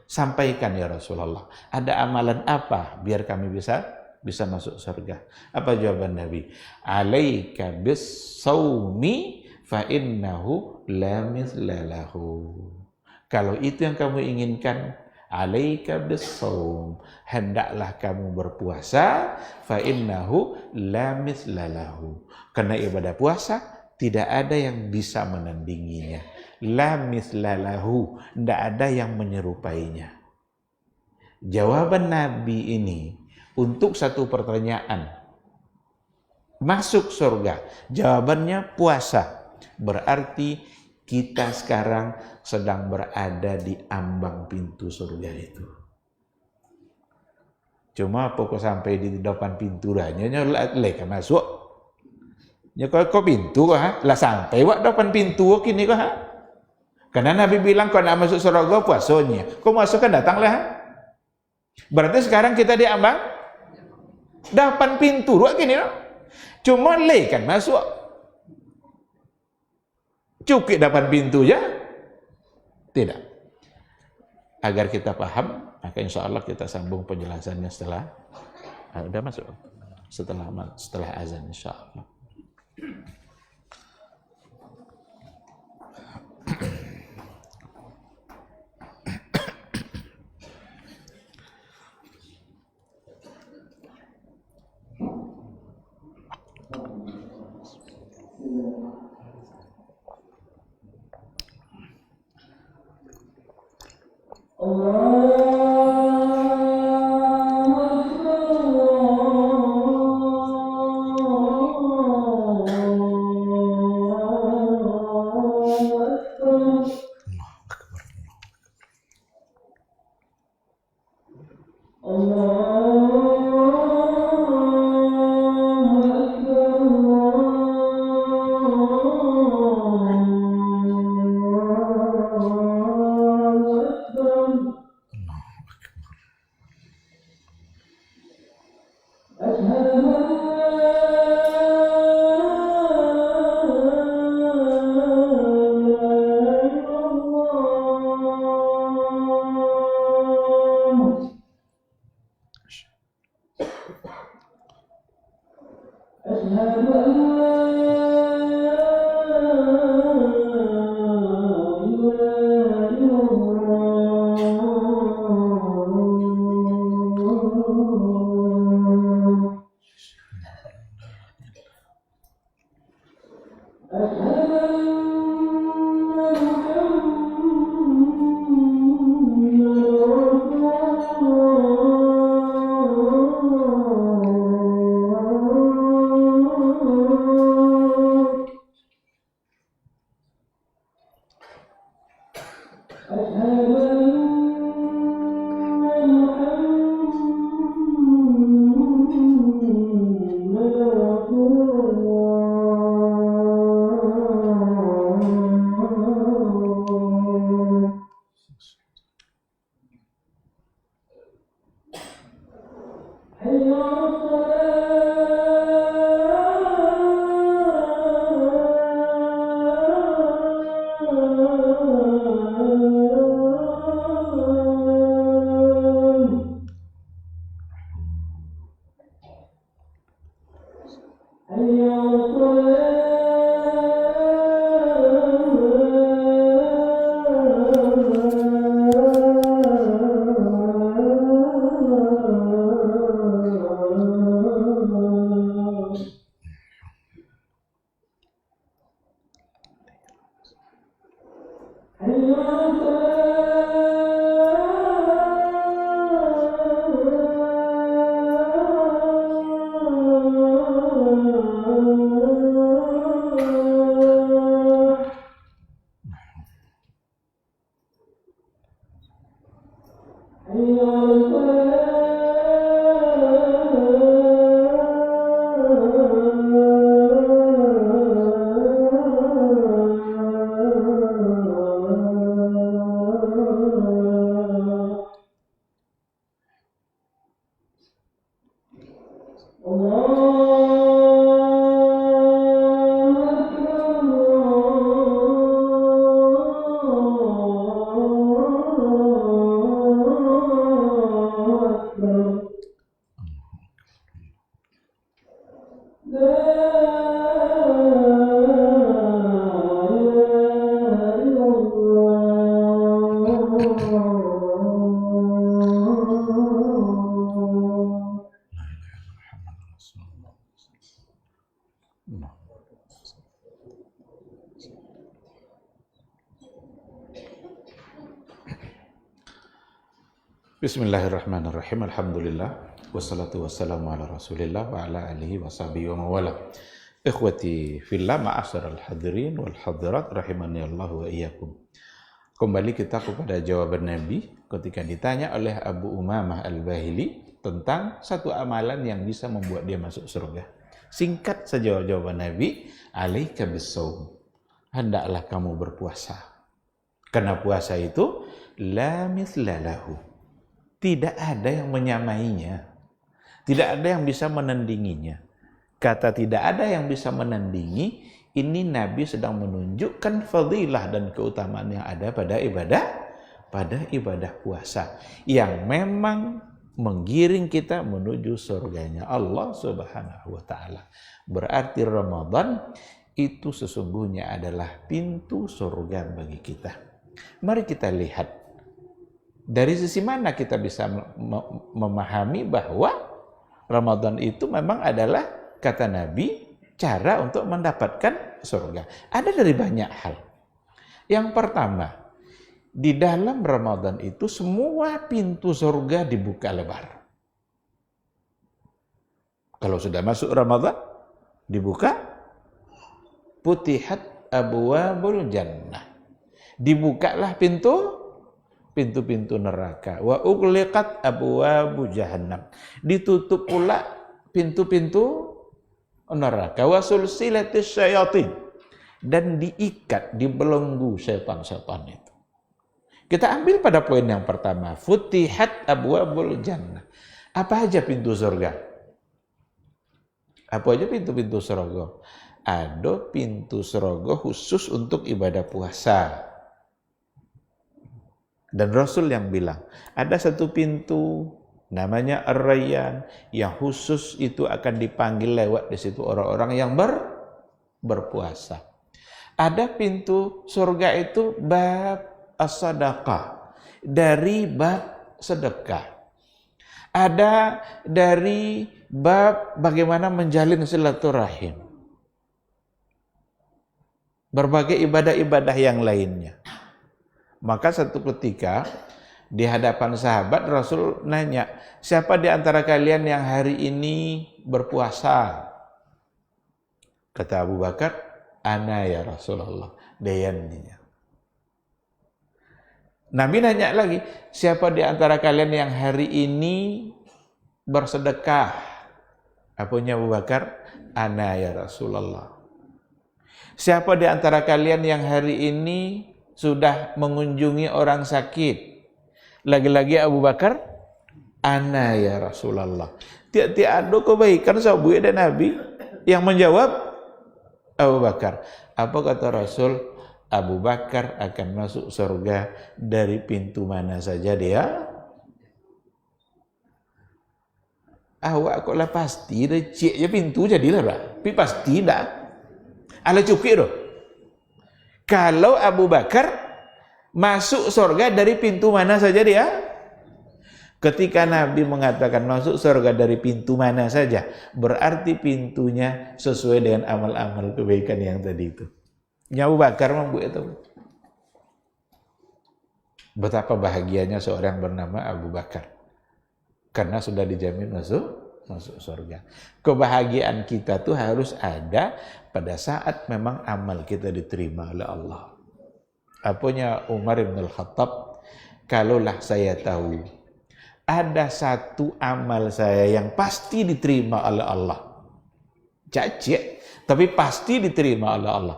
Speaker 1: Sampaikan ya Rasulullah, ada amalan apa biar kami bisa masuk surga? Apa jawaban Nabi? Alaika bis-saumi fa innahu la mithla lahu. Kalau itu yang kamu inginkan, alaika bis-saum, hendaklah kamu berpuasa, fa innahu la mithla lahu. Karena ibadah puasa tidak ada yang bisa menandinginya. La mithla lahu, tidak ada yang menyerupainya. Jawaban Nabi ini untuk satu pertanyaan, masuk surga, jawabannya puasa. Berarti kita sekarang sedang berada di ambang pintu surga itu. Cuma pokok sampai di depan pintu dah, leka masuk. Ya kau pintu kah? Lah sampai wak depan pintu kini kah? Karena Nabi bilang kau nak masuk surga puasanya. Kau masuk kan datanglah. Berarti sekarang kita di ambang depan pintu wak kini loh. Cuma kan masuk. Cukik depan pintu ya? Tidak. Agar kita paham, maka insya Allah kita sambung penjelasannya setelah udah masuk. Setelah azan insya Allah. Bismillahirrahmanirrahim. Alhamdulillah wassalatu wassalamu ala Rasulillah wa ala alihi wa sahbihi wa mawala. Ikhwati fillah, ma'asyiral hadirin wal hadirat rahimani Allah wa iyyakum. Kembali kita kepada jawaban Nabi ketika ditanya oleh Abu Umamah Al-Bahili tentang satu amalan yang bisa membuat dia masuk surga. Singkat saja jawaban Nabi, alaika bisawm. Hendaklah kamu berpuasa. Karena puasa itu la mithla lahu. Tidak ada yang menyamainya. Tidak ada yang bisa menandinginya. Kata tidak ada yang bisa menandingi, ini Nabi sedang menunjukkan fadilah dan keutamaan yang ada pada ibadah puasa. Yang memang menggiring kita menuju surganya Allah Subhanahu wa ta'ala. Berarti Ramadan itu sesungguhnya adalah pintu surga bagi kita. Mari kita lihat dari sisi mana kita bisa memahami bahwa Ramadan itu memang adalah, kata Nabi, cara untuk mendapatkan surga. Ada dari banyak hal. Yang pertama, di dalam Ramadan itu semua pintu surga dibuka lebar. Kalau sudah masuk Ramadan, dibuka, putihat abwabul jannah. Dibukalah pintu-pintu neraka. Wa ughliqat abwabu jahannam. Ditutup pula pintu-pintu neraka. Wa sulsilatis syayatin. Dan diikat, dibelenggu syaitan-syaitan itu. Kita ambil pada poin yang pertama. Futihat abwabul jannah. Apa aja pintu surga? Apa aja pintu-pintu surga? Ada pintu surga khusus untuk ibadah puasa. Dan Rasul yang bilang, ada satu pintu namanya Ar-Rayyan yang khusus itu akan dipanggil lewat di situ orang-orang yang berpuasa. Ada pintu surga itu bab as-sadaqah, dari bab sedekah. Ada dari bab bagaimana menjalin silaturahim. Berbagai ibadah-ibadah yang lainnya. Maka satu ketika di hadapan sahabat Rasul nanya, siapa di antara kalian yang hari ini berpuasa? Kata Abu Bakar, ana ya Rasulullah, dayannya. Nabi nanya lagi, siapa di antara kalian yang hari ini bersedekah? Apanya Abu Bakar? Ana ya Rasulullah. Siapa di antara kalian yang hari ini sudah mengunjungi orang sakit? Lagi-lagi Abu Bakar, ana ya Rasulullah. Tiap-tiap ada kebaikan sahabat dan Nabi yang menjawab Abu Bakar. Apa kata Rasul? Abu Bakar akan masuk surga dari pintu mana saja dia. Awak kok lah pasti dah cik je pintu jadilah lah. Tapi pasti dah. Ala cukup doh. Kalau Abu Bakar masuk surga dari pintu mana saja dia? Ketika Nabi mengatakan masuk surga dari pintu mana saja, berarti pintunya sesuai dengan amal-amal kebaikan yang tadi itu. Abu Bakar membuat itu. Betapa bahagianya seorang bernama Abu Bakar. Karena sudah dijamin masuk surga. Kebahagiaan kita tuh harus ada pada saat memang amal kita diterima oleh Allah. Apanya Umar bin Al-Khattab, kalaulah saya tahu ada satu amal saya yang pasti diterima oleh Allah. Cacik, tapi pasti diterima oleh Allah.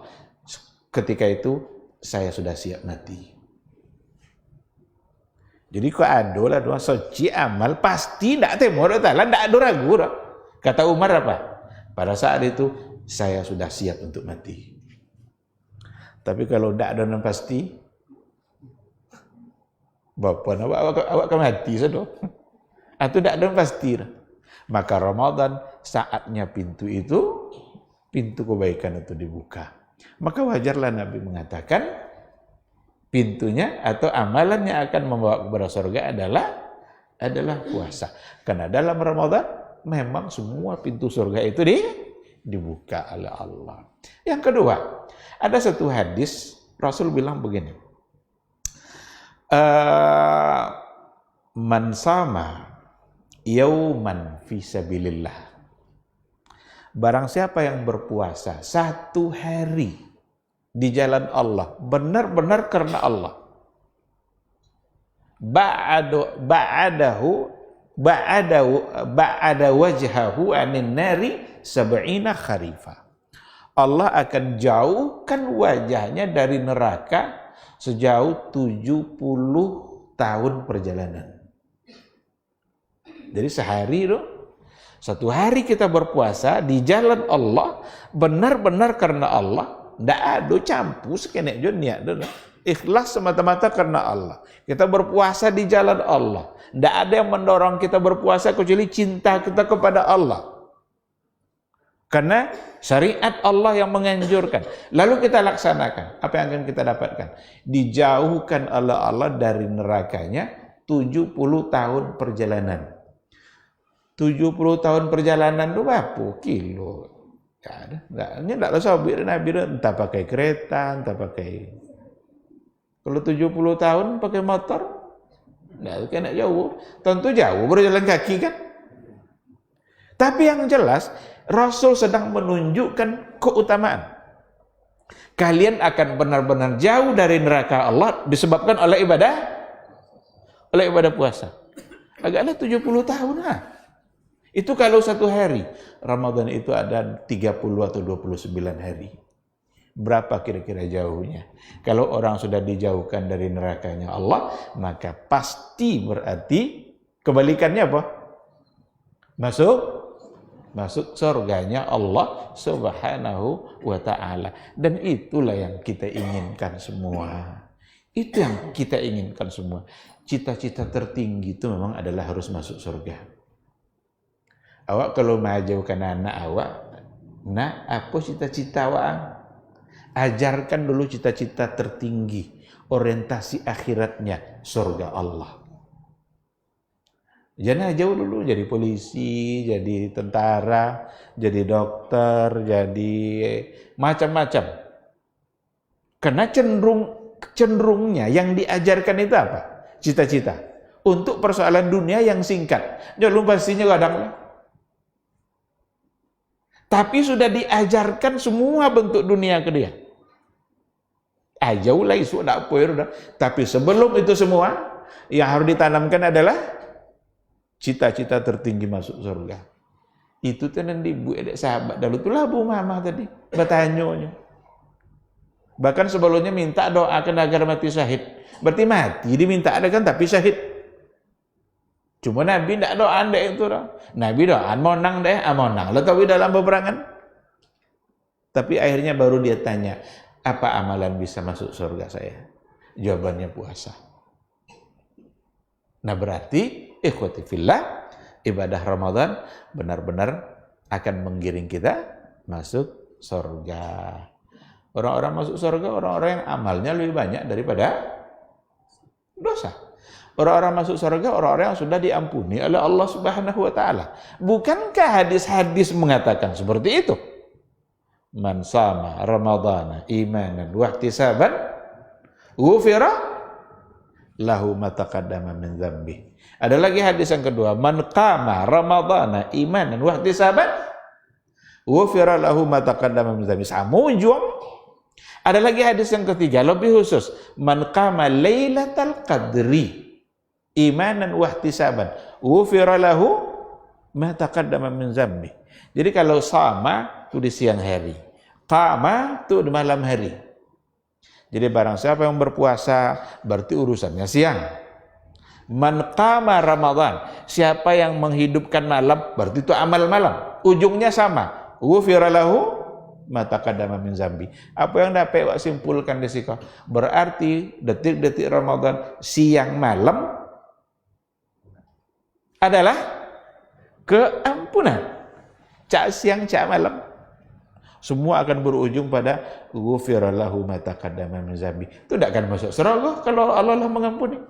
Speaker 1: Ketika itu saya sudah siap mati. Jadi kok ada lah doa suci amal pasti tidak temu Allah Ta'ala, tidak ada ragu. Kata Umar apa? Pada saat itu saya sudah siap untuk mati. Tapi kalau tidak ada yang pasti, bapak awak akan mati saja. Atau tidak ada yang pasti. Maka Ramadan saatnya pintu kebaikan itu dibuka. Maka wajarlah Nabi mengatakan pintunya atau amalan yang akan membawa kepada surga adalah puasa. Karena dalam Ramadan memang semua pintu surga itu dibuka oleh Allah. Yang kedua, ada satu hadis Rasul bilang begini. Man sama yauman fi sabilillah. Barang siapa yang berpuasa satu hari di jalan Allah, benar-benar karena Allah. Ba'ada wajhahu anin nari sab'ina kharifa. Allah akan jauhkan wajahnya dari neraka sejauh 70 tahun perjalanan. Jadi sehari itu, satu hari kita berpuasa di jalan Allah, benar-benar karena Allah, ndak ada campur sekenek dunia, ikhlas semata-mata karena Allah. Kita berpuasa di jalan Allah, ndak ada yang mendorong kita berpuasa kecuali cinta kita kepada Allah. Karena syariat Allah yang menganjurkan. Lalu kita laksanakan. Apa yang akan kita dapatkan? Dijauhkan oleh Allah dari nerakanya 70 tahun perjalanan. 70 tahun perjalanan itu berapa kilo? Ini tidak usah Nabi entah pakai kereta, entah pakai. Kalau 70 tahun pakai motor, tidak kena jauh. Tentu jauh berjalan kaki kan. Tapi yang jelas Rasul sedang menunjukkan keutamaan. Kalian akan benar-benar jauh dari neraka Allah disebabkan oleh ibadah puasa. Agaklah 70 tahun lah. Itu kalau satu hari. Ramadan itu ada 30 atau 29 hari. Berapa kira-kira jauhnya? Kalau orang sudah dijauhkan dari nerakanya Allah, maka pasti berarti kebalikannya apa? Masuk surganya Allah Subhanahu wa ta'ala. Dan itulah yang kita inginkan semua. Itu yang kita inginkan semua. Cita-cita tertinggi itu memang adalah harus masuk surga. Awak kalau mengajarkan anak awak, nah apa cita-cita awak? Ajarkan dulu cita-cita tertinggi, orientasi akhiratnya surga Allah. Jangan jauh dulu jadi polisi, jadi tentara, jadi dokter, jadi macam-macam. Karena cenderungnya yang diajarkan itu apa? Cita-cita. Untuk persoalan dunia yang singkat. Jangan pastinya kadang. Tapi sudah diajarkan semua bentuk dunia ke dia. Jauh lah isu tak apa. Tapi sebelum itu semua, yang harus ditanamkan adalah cita-cita tertinggi masuk surga. Itu tenan ibu adik sahabat dulu itulah Bu Mama tadi bertanya. Bahkan sebelumnya minta doakan agar mati syahid. Berarti mati diminta ada kan tapi syahid. Cuma Nabi tidak doa deh itu dah. Nabi doa monang deh, monang. Lo tahu dalam peperangan. Tapi akhirnya baru dia tanya, apa amalan bisa masuk surga saya? Jawabannya puasa. Nah berarti ikhwati fillah, ibadah Ramadan benar-benar akan menggiring kita masuk surga. Orang-orang masuk surga, orang-orang yang amalnya lebih banyak daripada dosa. Orang-orang masuk surga, orang-orang yang sudah diampuni oleh Allah Subhanahu wa ta'ala. Bukankah hadis-hadis mengatakan seperti itu? Man sama Ramadana imanan wa ihtisaban ghufira lahu ma taqaddama min dzambi. Ada lagi hadis yang kedua, man qama Ramadana imanan wa ihtisaban ghufira lahu ma taqaddama min dzambi. Samujung. Ada lagi hadis yang ketiga, lebih khusus, man qama lailatal qadri imanan wa ihtisaban ghufira lahu ma taqaddama min dzambi. Jadi kalau sama itu di siang hari, qama itu di malam hari. Jadi barang siapa yang berpuasa berarti urusannya siang. Man qama Ramadan, siapa yang menghidupkan malam berarti itu amal malam. Ujungnya sama, ghufira lahu ma taqaddama min dzambi. Apa yang dapat wak simpulkan di situ? Berarti detik-detik Ramadan siang malam adalah keampunan. Cak siang, cak malam. Semua akan berujung pada ghufira lahu ma taqaddama min dzambi. Itu tidak akan masuk surga kalau Allah mengampuni.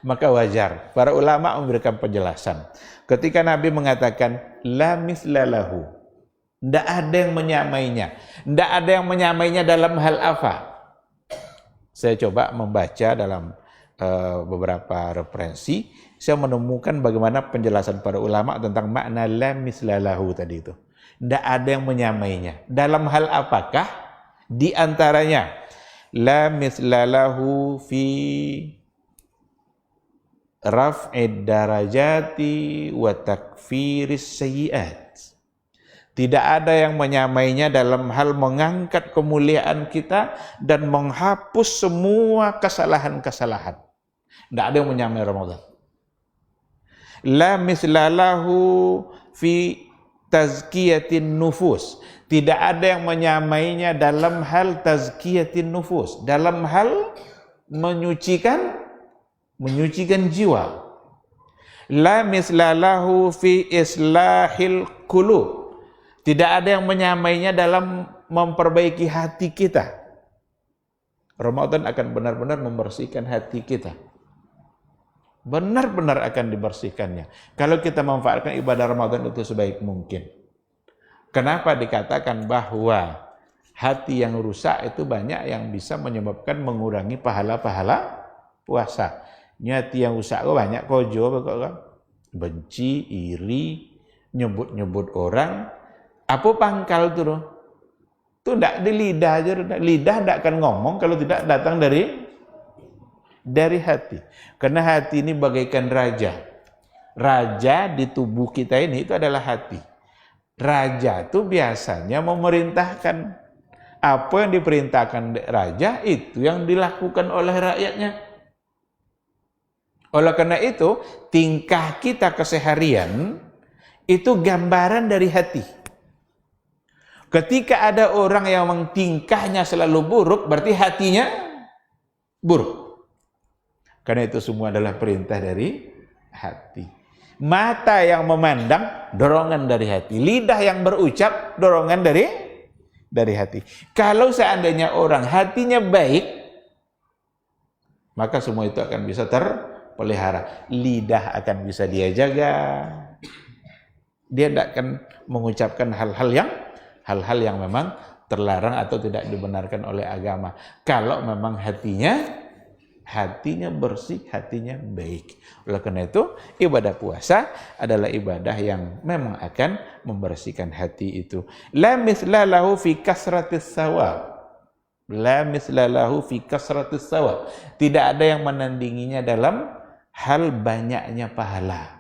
Speaker 1: Maka wajar para ulama memberikan penjelasan. Ketika Nabi mengatakan la misla lahu, tidak ada yang menyamainya. Tidak ada yang menyamainya dalam hal apa? Saya coba membaca dalam beberapa referensi, saya menemukan bagaimana penjelasan para ulama tentang makna la misla lahu tadi itu. Tidak ada yang menyamainya. Dalam hal apakah? Di antaranya la misla lahu fi raf'id darajati wa takfiris sayyi'at. Tidak ada yang menyamainya dalam hal mengangkat kemuliaan kita dan menghapus semua kesalahan-kesalahan. Tidak ada yang menyamai Ramadan. La mislalahu fi tazkiyatin nufus. Tidak ada yang menyamainya dalam hal tazkiyatin nufus, dalam hal menyucikan jiwa. La mislalahu fi islahil qulub. Tidak ada yang menyamainya dalam memperbaiki hati kita. Ramadan akan benar-benar membersihkan hati kita. Benar-benar akan dibersihkannya kalau kita memanfaatkan ibadah Ramadan itu sebaik mungkin. Kenapa dikatakan bahwa hati yang rusak itu banyak yang bisa menyebabkan mengurangi pahala-pahala puasa. Hati yang rusak kok banyak kojo, benci, iri, nyebut-nyebut orang. Apa pangkal itu? Itu tidak di lidah aja. Lidah tidak akan ngomong kalau tidak datang dari hati. Karena hati ini bagaikan raja. Raja di tubuh kita ini itu adalah hati. Raja itu biasanya memerintahkan. Apa yang diperintahkan raja itu yang dilakukan oleh rakyatnya. Oleh karena itu, tingkah kita keseharian itu gambaran dari hati. Ketika ada orang yang tingkahnya selalu buruk, berarti hatinya buruk. Karena itu semua adalah perintah dari hati. Mata yang memandang, dorongan dari hati. Lidah yang berucap, dorongan dari hati. Kalau seandainya orang hatinya baik, maka semua itu akan bisa terpelihara. Lidah akan bisa dia jaga. Dia tidak akan mengucapkan hal-hal yang memang terlarang atau tidak dibenarkan oleh agama. Kalau memang hatinya bersih, hatinya baik. Oleh karena itu, ibadah puasa adalah ibadah yang memang akan membersihkan hati itu. La misla lahu fi kasratis sawab. La misla lahu fi kasratis sawab. Tidak ada yang menandinginya dalam hal banyaknya pahala.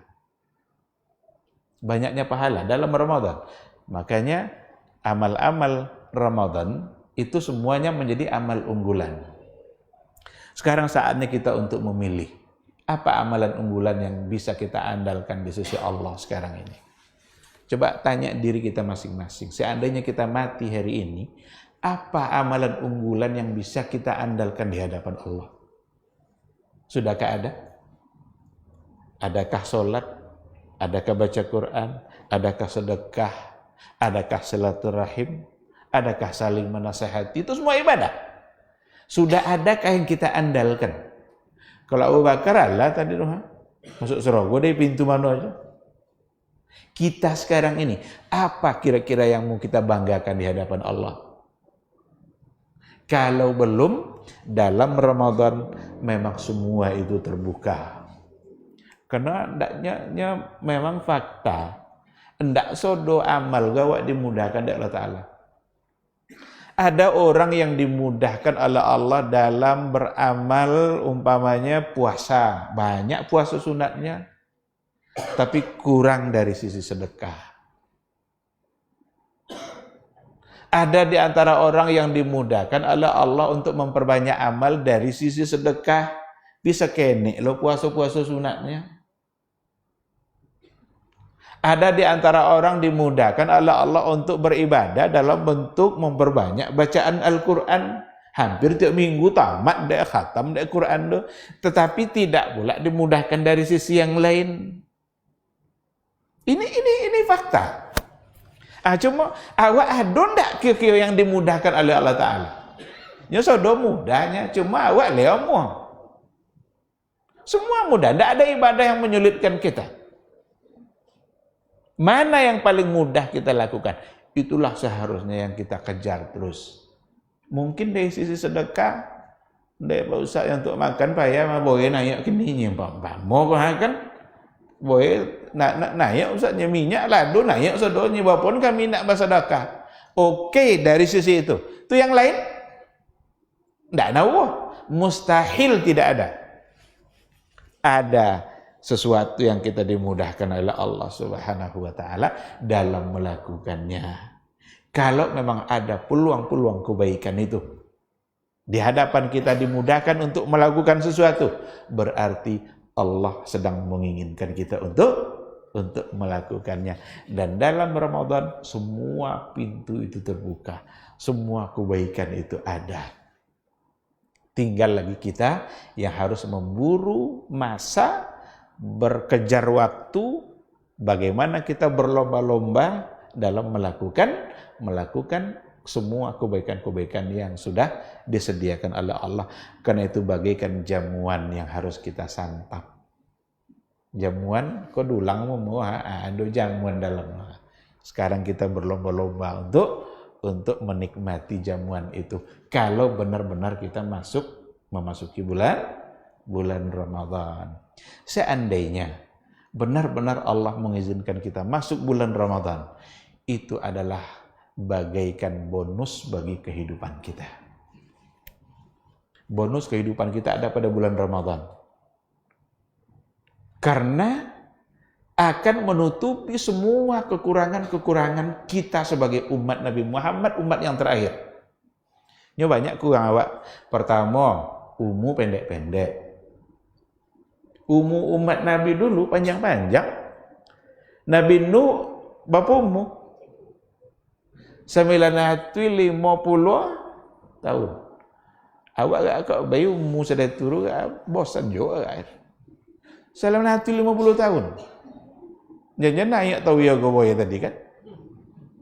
Speaker 1: Banyaknya pahala dalam Ramadan. Makanya amal-amal Ramadan itu semuanya menjadi amal unggulan. Sekarang saatnya kita untuk memilih apa amalan unggulan yang bisa kita andalkan di sisi Allah sekarang ini. Coba tanya diri kita masing-masing. Seandainya kita mati hari ini, apa amalan unggulan yang bisa kita andalkan di hadapan Allah? Sudahkah ada? Adakah sholat? Adakah baca Quran? Adakah sedekah? Adakah silaturahim? Adakah saling menasehati? Itu semua ibadah. Sudah adakah yang kita andalkan? Kalau Abu Bakar Allah tadi masuk surga dari pintu mana aja. Kita sekarang ini, apa kira-kira yang mau kita banggakan di hadapan Allah? Kalau belum, dalam Ramadan memang semua itu terbuka. Karena hendaknya memang fakta. Hendak sodo amal gawak dimudahkan oleh Allah Ta'ala. Ada orang yang dimudahkan oleh Allah dalam beramal umpamanya puasa. Banyak puasa sunatnya, tapi kurang dari sisi sedekah. Ada di antara orang yang dimudahkan oleh Allah untuk memperbanyak amal dari sisi sedekah. Bisa kene lo puasa-puasa sunatnya. Ada di antara orang dimudahkan oleh Allah untuk beribadah dalam bentuk memperbanyak bacaan Al-Quran. Hampir tiap minggu tamat dia khatam dia Quran tu. Tetapi tidak pula dimudahkan dari sisi yang lain. Ini fakta. Cuma awak ada ndak kira-kira yang dimudahkan oleh Allah Ta'ala? Ya sudah mudahnya, cuma awak leomo. Semua mudah, ndak ada ibadah yang menyulitkan kita. Mana yang paling mudah kita lakukan? Itulah seharusnya yang kita kejar terus. Mungkin dari sisi sedekah, dari Pak Ustaz yang untuk makan payah mah boleh naik keninya Pak. Mau kan? Boleh naik Ustaznya minyak lado naik sedonya walaupun kami nak bersedekah. Oke, dari sisi itu. Itu yang lain? Enggak tahu. Mustahil tidak ada. Ada sesuatu yang kita dimudahkan oleh Allah Subhanahu wa taala dalam melakukannya. Kalau memang ada peluang-peluang kebaikan itu di hadapan kita dimudahkan untuk melakukan sesuatu, berarti Allah sedang menginginkan kita untuk melakukannya. Dan dalam Ramadan semua pintu itu terbuka, semua kebaikan itu ada. Tinggal lagi kita yang harus memburu masa, berkejar waktu, bagaimana kita berlomba-lomba dalam melakukan semua kebaikan-kebaikan yang sudah disediakan oleh Allah. Karena itu bagaikan jamuan yang harus kita santap. Jamuan kok dulang mau ada jamuan dalam. Sekarang kita berlomba-lomba untuk menikmati jamuan itu. Kalau benar-benar kita memasuki bulan Ramadan. Seandainya benar-benar Allah mengizinkan kita masuk bulan Ramadan, itu adalah bagaikan bonus bagi kehidupan kita. Bonus kehidupan kita ada pada bulan Ramadan. Karena akan menutupi semua kekurangan-kekurangan kita sebagai umat Nabi Muhammad, umat yang terakhir. Ini banyak kurang awak. Pertama, umur pendek-pendek. Umur umat Nabi dulu panjang-panjang. Nabi Nuh berapa umur? 950 tahun. Awak agak bayi umur sudah turun, bosan juga kan. 950 tahun. Jangan naik tahu ya gue tadi kan.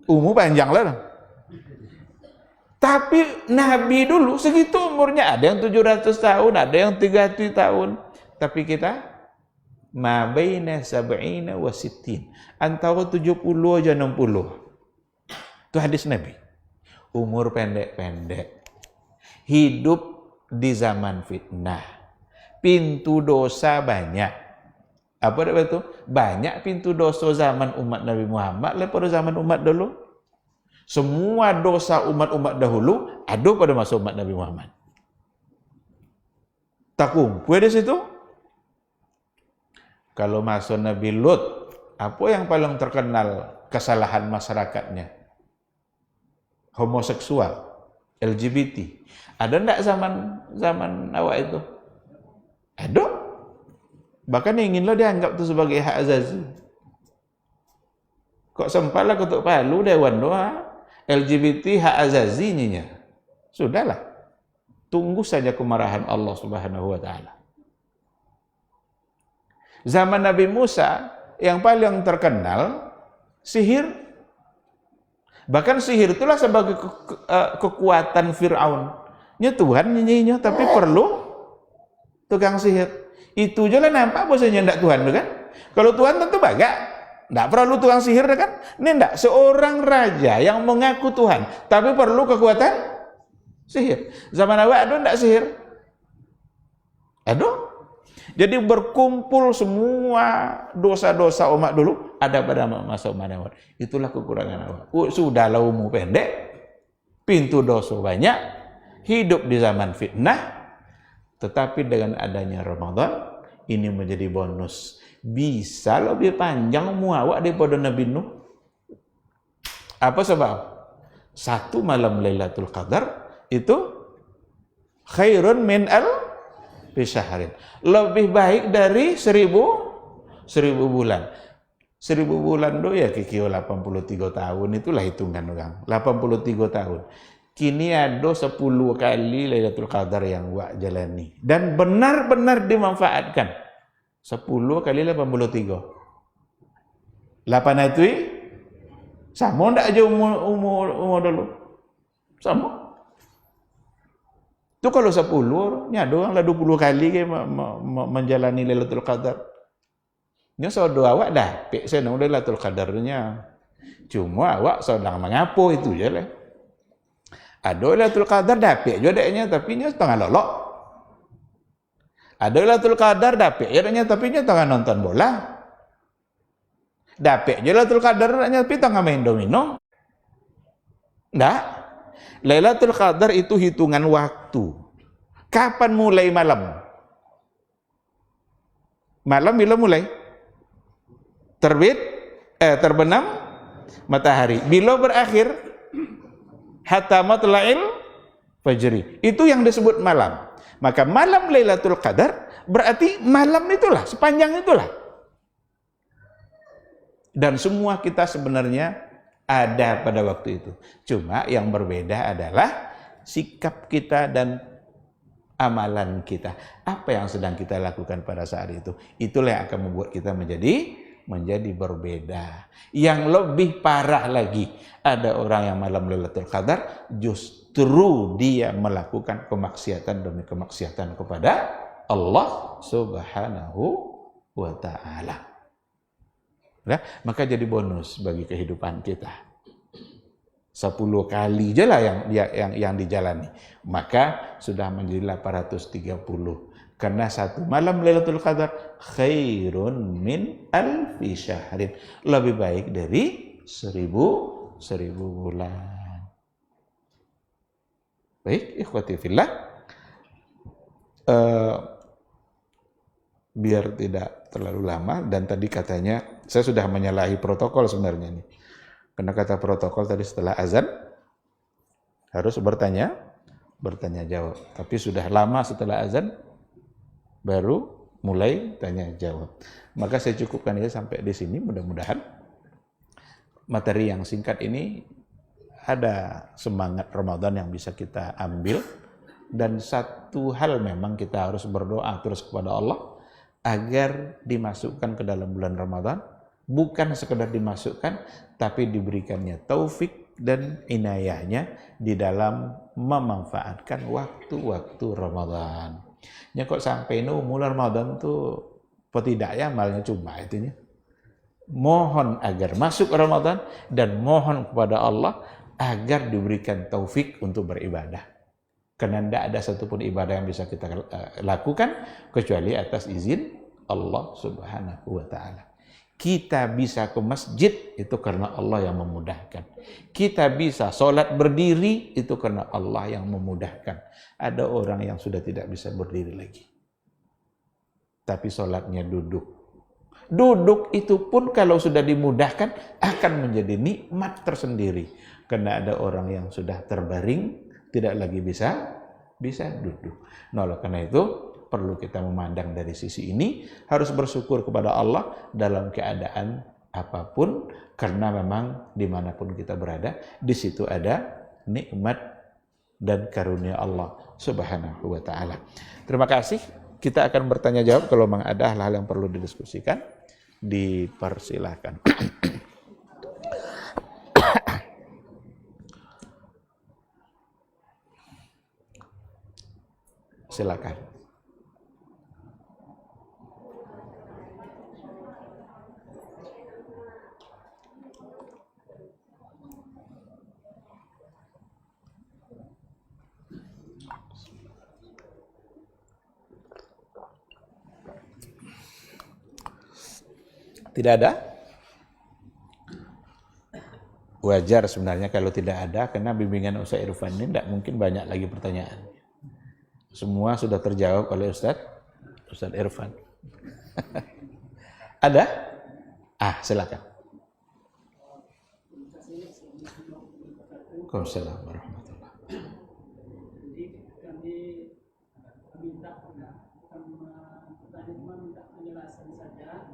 Speaker 1: Umur panjang lah. Tapi Nabi dulu segitu umurnya, ada yang 700 tahun, ada yang 300 tahun. Tapi kita ma baina sab'ina wa sittin, antara 70 aja 60. Itu hadis Nabi. Umur pendek-pendek. Hidup di zaman fitnah. Pintu dosa banyak. Apa itu? Banyak pintu dosa zaman umat Nabi Muhammad daripada zaman umat dulu. Semua dosa umat-umat dahulu ada pada masa umat Nabi Muhammad. Tak kumpul di situ. Kalau masa Nabi Lut, apa yang paling terkenal kesalahan masyarakatnya? Homoseksual, LGBT. Ada enggak zaman awak itu? Ada. Bahkan inginlah dianggap itu sebagai hak azazi. Kok sempatlah ketuk palu dewan doa LGBT hak azazinya. Sudahlah. Tunggu saja kemarahan Allah Subhanahu wa taala. Zaman Nabi Musa yang paling terkenal sihir. Bahkan sihir itulah sebagai kekuatan Fir'aun. Nya Tuhan nyanyinya tapi perlu tukang sihir. Itu aja lah nampak bahasanya tidak Tuhan kan? Kalau Tuhan tentu baga, tidak perlu tukang sihir kan? Ini tidak seorang raja yang mengaku Tuhan, tapi perlu kekuatan sihir. Zaman awal ada tidak sihir? Ada. Jadi berkumpul semua dosa-dosa umat dulu ada pada masa umat awal. Itulah kekurangan awal. Sudahlah umur pendek, pintu dosa banyak, hidup di zaman fitnah. Tetapi dengan adanya Ramadan, ini menjadi bonus. Bisa lebih panjang muawak daripada Nabi Nuh. Apa sebab? Satu malam Lailatul Qadar itu khairun min al-fishahrin. Lebih baik dari 1000 bulan. 1000 bulan do ya kikio 83 tahun, itulah hitungan orang. 83 tahun. Kini ada 10 kali Lailatul Qadar yang wak jalani. Dan benar-benar dimanfaatkan. 10 kali 83. 8 itu sama ndak aja umur dulu. Sama. Itu kalau 10, nyado lah 20 kali ke menjalani Lailatul Qadar. Ini sodo awak dapet senang Lailatul Qadarnya. Cuma awak sedang mengapo itu je lah. Ada Lailatul Qadar dapet jodeknya tapi nya setengah lolok. Ada Lailatul Qadar dapet jodeknya tapi nya tengah nonton bola. Dapet je Lailatul Qadarnya tapi tengah main domino. Ndak. Lailatul Qadar itu hitungan waktu. Kapan mulai malam? Malam bila mulai? Terbenam matahari. Bila berakhir? Hatta matla'il fajri. Itu yang disebut malam. Maka malam Lailatul Qadar berarti malam itulah, sepanjang itulah. Dan semua kita sebenarnya ada pada waktu itu. Cuma yang berbeda adalah sikap kita dan amalan kita. Apa yang sedang kita lakukan pada saat itu. Itulah yang akan membuat kita menjadi berbeda. Yang lebih parah lagi, ada orang yang malam Lailatul Qadar justru dia melakukan kemaksiatan demi kemaksiatan kepada Allah Subhanahu wa taala. Nah, maka jadi bonus bagi kehidupan kita. 10 kali je lah yang dijalani. Maka sudah menjadi 830. Karena satu malam Lailatul Qadar khairun min alfi syahrin. Lebih baik dari 1000 bulan. Baik, ikhwati fillah. Biar tidak terlalu lama, dan tadi katanya saya sudah menyalahi protokol sebenarnya ini. Karena kata protokol tadi setelah azan harus bertanya jawab. Tapi sudah lama setelah azan baru mulai tanya jawab. Maka saya cukupkan ya sampai di sini. Mudah-mudahan materi yang singkat ini ada semangat Ramadan yang bisa kita ambil. Dan satu hal memang kita harus berdoa terus kepada Allah agar dimasukkan ke dalam bulan Ramadan. Bukan sekedar dimasukkan, tapi diberikannya taufik dan inayahnya di dalam memanfaatkan waktu-waktu Ramadan. Ya kok sampai mulai Ramadan tuh tidak ya amalnya cuma itunya. Mohon agar masuk Ramadan dan mohon kepada Allah agar diberikan taufik untuk beribadah. Karena tidak ada satupun ibadah yang bisa kita lakukan kecuali atas izin Allah Subhanahu wa taala. Kita bisa ke masjid itu karena Allah yang memudahkan. Kita bisa sholat berdiri itu karena Allah yang memudahkan. Ada orang yang sudah tidak bisa berdiri lagi. Tapi sholatnya duduk. Duduk itu pun kalau sudah dimudahkan akan menjadi nikmat tersendiri. Karena ada orang yang sudah terbaring tidak lagi bisa duduk. Nah, oleh karena itu perlu kita memandang dari sisi ini, harus bersyukur kepada Allah dalam keadaan apapun, karena memang dimanapun kita berada, di situ ada nikmat dan karunia Allah Subhanahu wa taala. Terima kasih. Kita akan bertanya jawab. Kalau memang ada hal-hal yang perlu didiskusikan, dipersilahkan. Silakan. Tidak ada? Wajar sebenarnya kalau tidak ada, karena bimbingan Ustaz Irfan ini tidak mungkin banyak lagi pertanyaan. Semua sudah terjawab oleh Ustaz Irfan. Ada? Silakan. Waalaikumsalam warahmatullahi wabarakatuh.
Speaker 3: Jadi kami minta penjelasan saja,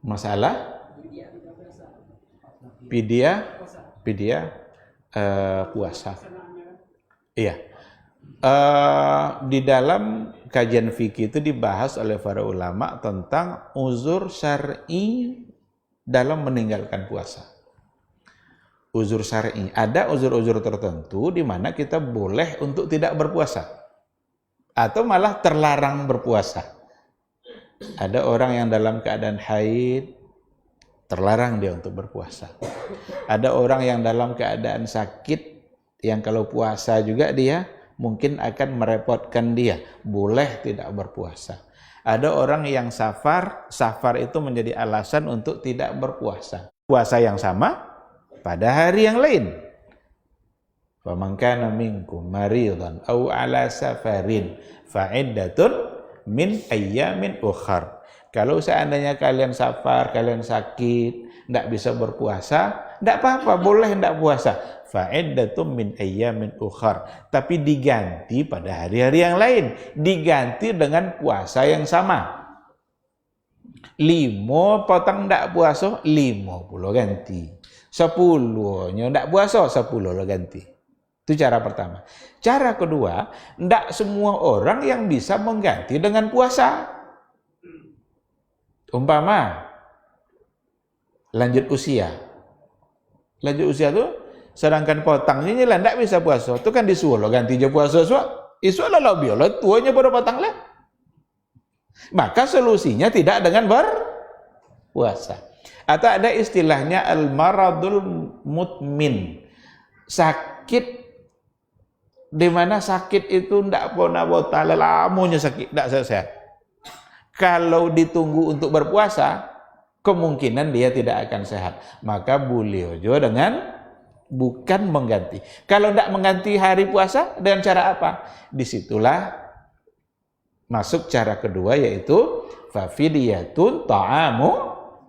Speaker 1: masalah Pidia puasa. Iya. Di dalam kajian fikih itu dibahas oleh para ulama tentang uzur syar'i dalam meninggalkan puasa. Uzur syar'i, ada uzur-uzur tertentu di mana kita boleh untuk tidak berpuasa atau malah terlarang berpuasa. Ada orang yang dalam keadaan haid, terlarang dia untuk berpuasa. Ada orang yang dalam keadaan sakit, yang kalau puasa juga dia mungkin akan merepotkan dia, boleh tidak berpuasa. Ada orang yang safar itu menjadi alasan untuk tidak berpuasa. Puasa yang sama pada hari yang lain. Faman kana minkum maridan aw ala safarin fa'iddatun min ayyamin ukhar. Kalau seandainya kalian safar, kalian sakit, tidak bisa berpuasa, tidak apa-apa, boleh tidak puasa. Fa'iddatum min ayyamin ukhar. Tapi diganti pada hari-hari yang lain. Diganti dengan puasa yang sama. 5 potong tidak puasa, 50 ganti. 10-nya tidak puasa, 10 ganti. Itu cara pertama. Cara kedua, tidak semua orang yang bisa mengganti dengan puasa. Umpama lanjut usia itu sedangkan potangnya nyelah tidak bisa puasa, itu kan disuruh ganti je puasa isu lah biola tuanya pada potang lah. Maka solusinya tidak dengan berpuasa. Atau ada istilahnya al-maradul mutmin, sakit di mana sakit itu tidak pernah botol lamunya sakit tidak sehat. Kalau ditunggu untuk berpuasa, kemungkinan dia tidak akan sehat. Maka boleh juga dengan bukan mengganti. Kalau tidak mengganti hari puasa, dengan cara apa? Disitulah masuk cara kedua, yaitu fafidiyatun ta'amu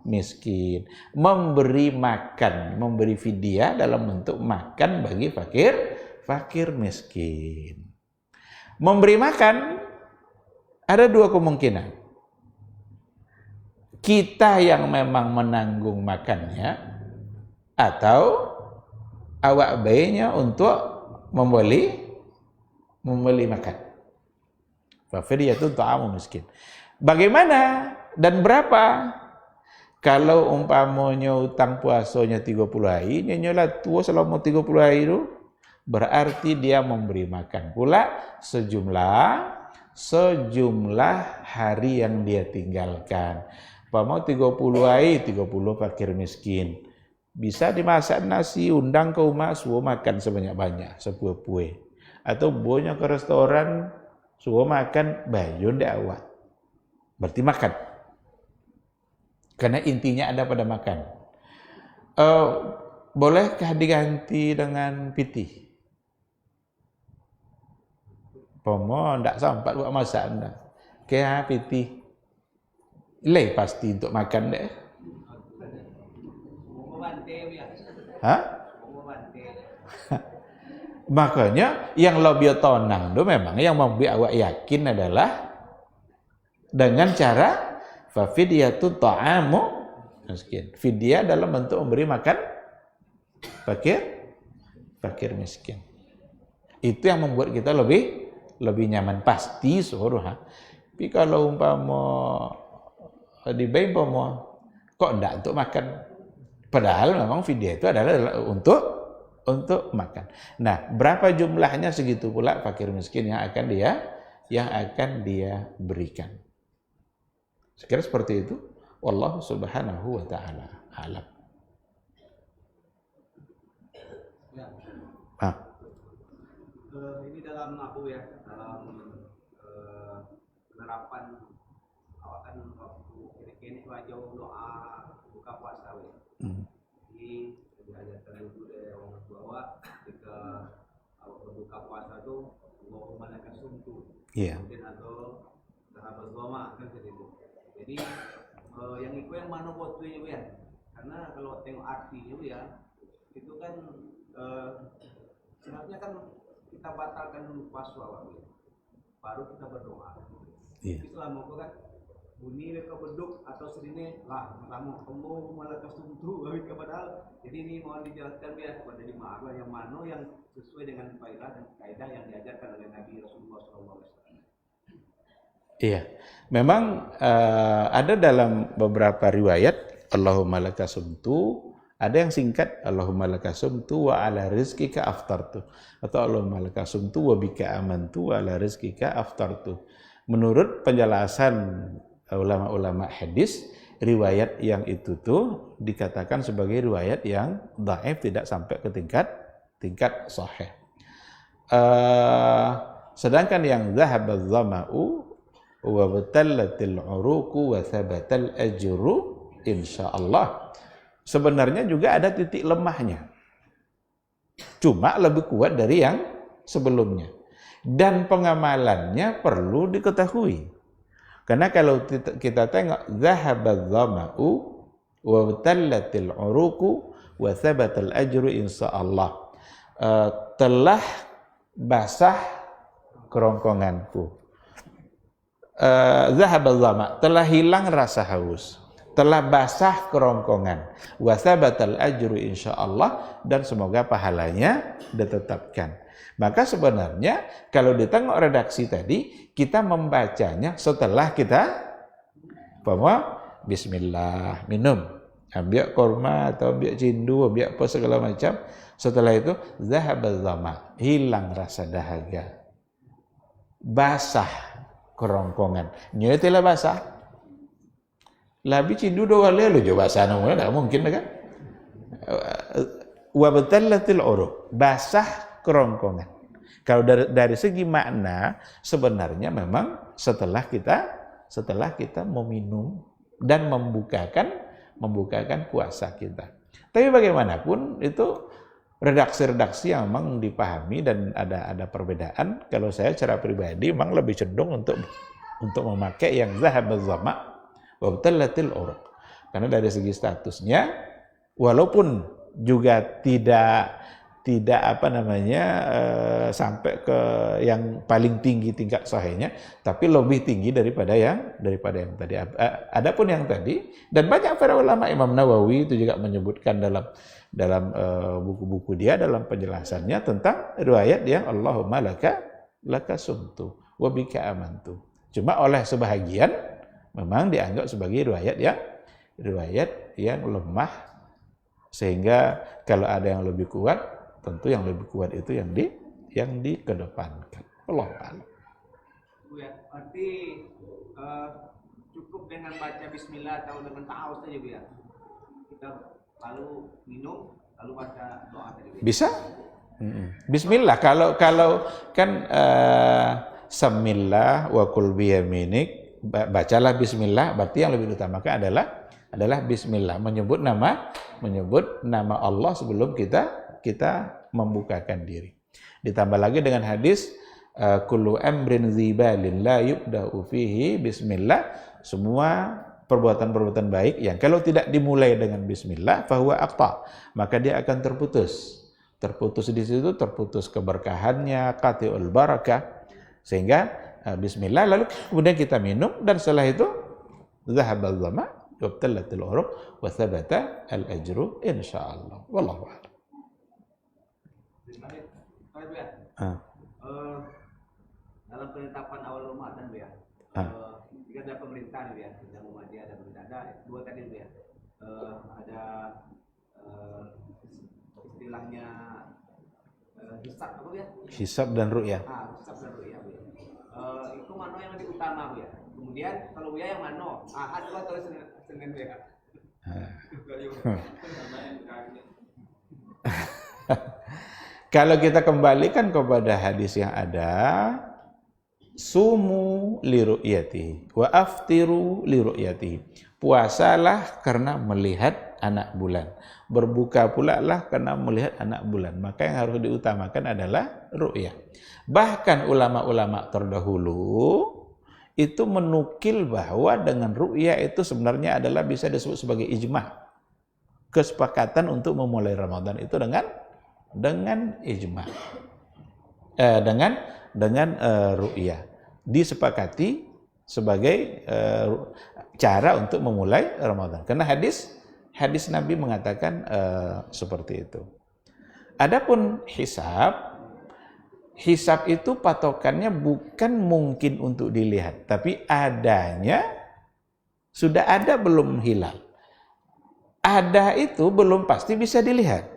Speaker 1: miskin. Memberi makan, memberi fidyah dalam bentuk makan bagi fakir miskin. Memberi makan ada 2 kemungkinan. Kita yang memang menanggung makannya, atau awak bayinya untuk membeli makan. Fafidiyatun ta'amu miskin. Bagaimana dan berapa? Kalau umpamanya utang puasanya 30 hari, nyonya tua selama 30 hari itu, berarti dia memberi makan pula sejumlah hari yang dia tinggalkan. Umpama 30 hari, 30 fakir miskin. Bisa dimasak nasi, undang ke rumah, suruh makan sebanyak-banyak, sepueh-pueh. Atau bonya ke restoran, suruh makan, bayun di awal. Berarti makan. Karena intinya ada pada makan. Bolehkah diganti dengan pitih? Umpama tidak sempat buat masak anda. Kayak pitih. Pasti untuk makan deh. Hah? Makanya yang lebih tonang itu memang yang membuat awak yakin adalah dengan cara fafidiyatun ta'amu miskin. Fidyah dalam bentuk memberi makan fakir miskin. Itu yang membuat kita lebih nyaman pasti suruh. Tapi kalau umpama di umpama kok enggak untuk makan, padahal memang fidyah itu adalah untuk makan. Nah, berapa jumlahnya, segitu pula fakir miskin yang akan dia berikan. Sekira seperti itu. Wallahu subhanahu wa ta'ala alam.
Speaker 4: Ini dalam penerapan awak kan waktu kini wajah doa buka puasa Jadi diajarkan dulu dari orang tua awak ketika awak berbuka puasa tuh bawa malaikat sumtu. Kemudian atau sahabat goma kan seperti itu. Jadi yang itu yang mana waktunya ya? Karena kalau tengok artinya ya, itu kan sebenarnya kan kita batalkan dulu puasa awal, baru kita berdoa. Itu selama itu kan bunyi mereka beduk atau serine lah pertama Allah malah kasumtu padahal jadi ini mohon dijelaskan biar kepada jemaah yang mana yang sesuai dengan faedah dan kaidah yang diajarkan oleh Nabi Rasulullah SAW.
Speaker 1: Iya, memang ada dalam beberapa riwayat Allahumma lakasumtu, ada yang singkat Allahumma lakasumtu wa ala rizkika aftartu, atau Allahumma lakasumtu wa bika amantu wa ala rizkika aftartu. Menurut penjelasan ulama-ulama hadis, riwayat yang itu tuh dikatakan sebagai riwayat yang dhaif, tidak sampai ke tingkat sahih. Sedangkan yang dhahaba dhama'u wa batallatil uruqu wa thabatal ajru insyaallah, sebenarnya juga ada titik lemahnya, cuma lebih kuat dari yang sebelumnya, dan pengamalannya perlu diketahui. Karena kalau kita tengok dhahaba dhama'u wa batallatil uruqu wa thabatal ajru insyaallah, telah basah kerongkonganku. Zahaba dhama, telah hilang rasa haus, telah basah kerongkongan, wa thabatal ajru insyaallah, dan semoga pahalanya ditetapkan. Maka sebenarnya kalau ditengok redaksi tadi, kita membacanya setelah kita bahwa bismillah minum, ambil korma atau ambil cindu, ambil apa segala macam. Setelah itu zahaba dhama, hilang rasa dahaga, basah kerongkongan. Nyo telah basah. Labi cindu dua kali lo coba sana, enggak mungkin kan? Wa batallatil uruq, basah kerongkongan. Kalau dari segi makna sebenarnya memang setelah kita meminum dan membukakan puasa kita. Tapi bagaimanapun itu redaksi-redaksi yang memang dipahami dan ada perbedaan. Kalau saya secara pribadi memang lebih cenderung untuk memakai yang zahaba dhama wa batallatil uruq. Karena dari segi statusnya walaupun juga tidak sampai ke yang paling tinggi tingkat sahihnya, tapi lebih tinggi daripada yang tadi. Adapun yang tadi, dan banyak para ulama, Imam Nawawi itu juga menyebutkan dalam buku-buku dia, dalam penjelasannya tentang riwayat yang Allahumma lakasumtu wa bika amantu. Cuma oleh sebahagian memang dianggap sebagai riwayat yang lemah, sehingga kalau ada yang lebih kuat, tentu yang lebih kuat itu yang dikedepankan. Allahu a'lam.
Speaker 4: Bu ya, berarti cukup dengan baca bismillah atau dengan ta'awudz saja Bu ya. Kita lalu minum, lalu baca doa tadi.
Speaker 1: Bisa? Bismillah. Kalau kan samillah wa kul biyaminik, bacalah bismillah, berarti yang lebih utamakan adalah bismillah, menyebut nama Allah sebelum kita membukakan diri. Ditambah lagi dengan hadis kullu amrin dzibalin la yubda'u fihi bismillah, semua perbuatan-perbuatan baik yang kalau tidak dimulai dengan bismillah fahuwa aqta, maka dia akan terputus di situ, terputus keberkahannya, qati'ul barakah. Sehingga bismillah, lalu kemudian kita minum, dan setelah itu zahabal dhama wa batallatil uruq wa thabata al ajru insyaallah. Wallahu a'lam.
Speaker 4: Dalam penetapan awal Ramadan Bu ya, jika ada pemerintah Bu ya, yang Muhammadiyah ada pemerintah, ada dua tadi Bu ya, ada istilahnya hisab apa Bu ya?
Speaker 1: Hisab dan ru'yah.
Speaker 4: Hisab dan ru'yah Bu ya. Itu mana yang lebih utama Bu ya? Kemudian kalau Bu ya yang mana? Ahad atau Senin Bu ya?
Speaker 1: Kalau kita kembalikan kepada hadis yang ada, sumu li ru'yati wa aftiru li ru'yati. Puasalah karena melihat anak bulan. Berbuka pula lah karena melihat anak bulan. Maka yang harus diutamakan adalah ru'yah. Bahkan ulama-ulama terdahulu itu menukil bahwa dengan ru'yah itu sebenarnya adalah bisa disebut sebagai ijma'. Kesepakatan untuk memulai Ramadan itu dengan ijma'. Dengan ru'yah disepakati sebagai cara untuk memulai Ramadan. Karena hadis Nabi mengatakan seperti itu. Adapun hisab itu patokannya bukan mungkin untuk dilihat, tapi adanya sudah ada belum hilal. Ada itu belum pasti bisa dilihat.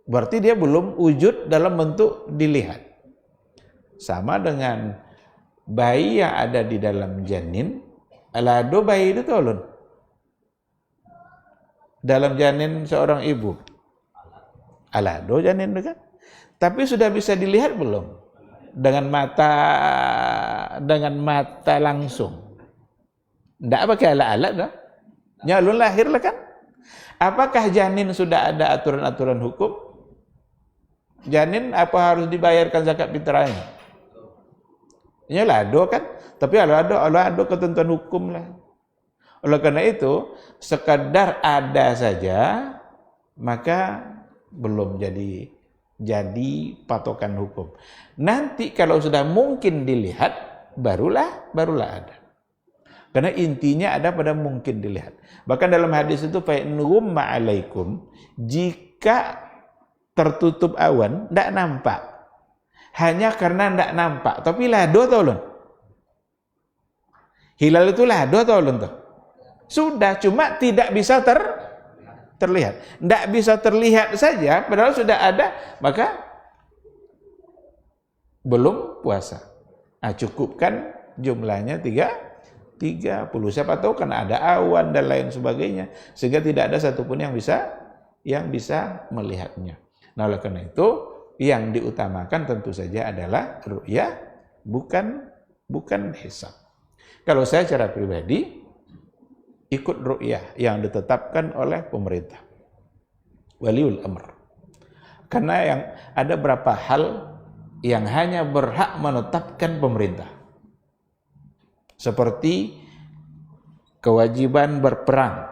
Speaker 1: Berarti dia belum wujud dalam bentuk dilihat. Sama dengan bayi yang ada di dalam janin, alado bayi itu tolong. Dalam janin seorang ibu. Alado janin itu kan. Tapi sudah bisa dilihat belum? Dengan mata langsung. Tidak pakai alat-alat dah. Nyalun lahir lah kan. Apakah janin sudah ada aturan-aturan hukum? Janin apa harus dibayarkan zakat fitrahnya? Ini lado kan, tapi ada ketentuan hukum lah. Oleh karena itu, sekadar ada saja, maka belum jadi patokan hukum. Nanti kalau sudah mungkin dilihat, barulah ada. Karena intinya ada pada mungkin dilihat. Bahkan dalam hadis itu, fa'inhum ma'alaikum, jika tertutup awan, tidak nampak. Hanya karena tidak nampak. Tapi lado atau belum? Hilal itu lado atau belum? Sudah, cuma tidak bisa terlihat. Tidak bisa terlihat saja, padahal sudah ada, maka belum puasa. Nah, cukupkan jumlahnya 30. Siapa tahu kan ada awan dan lain sebagainya, sehingga tidak ada satupun yang bisa melihatnya. Nah, oleh karena itu, yang diutamakan tentu saja adalah ru'yah, bukan hisab. Kalau saya secara pribadi ikut ru'yah yang ditetapkan oleh pemerintah, waliul amr. Karena yang ada beberapa hal yang hanya berhak menetapkan pemerintah, seperti kewajiban berperang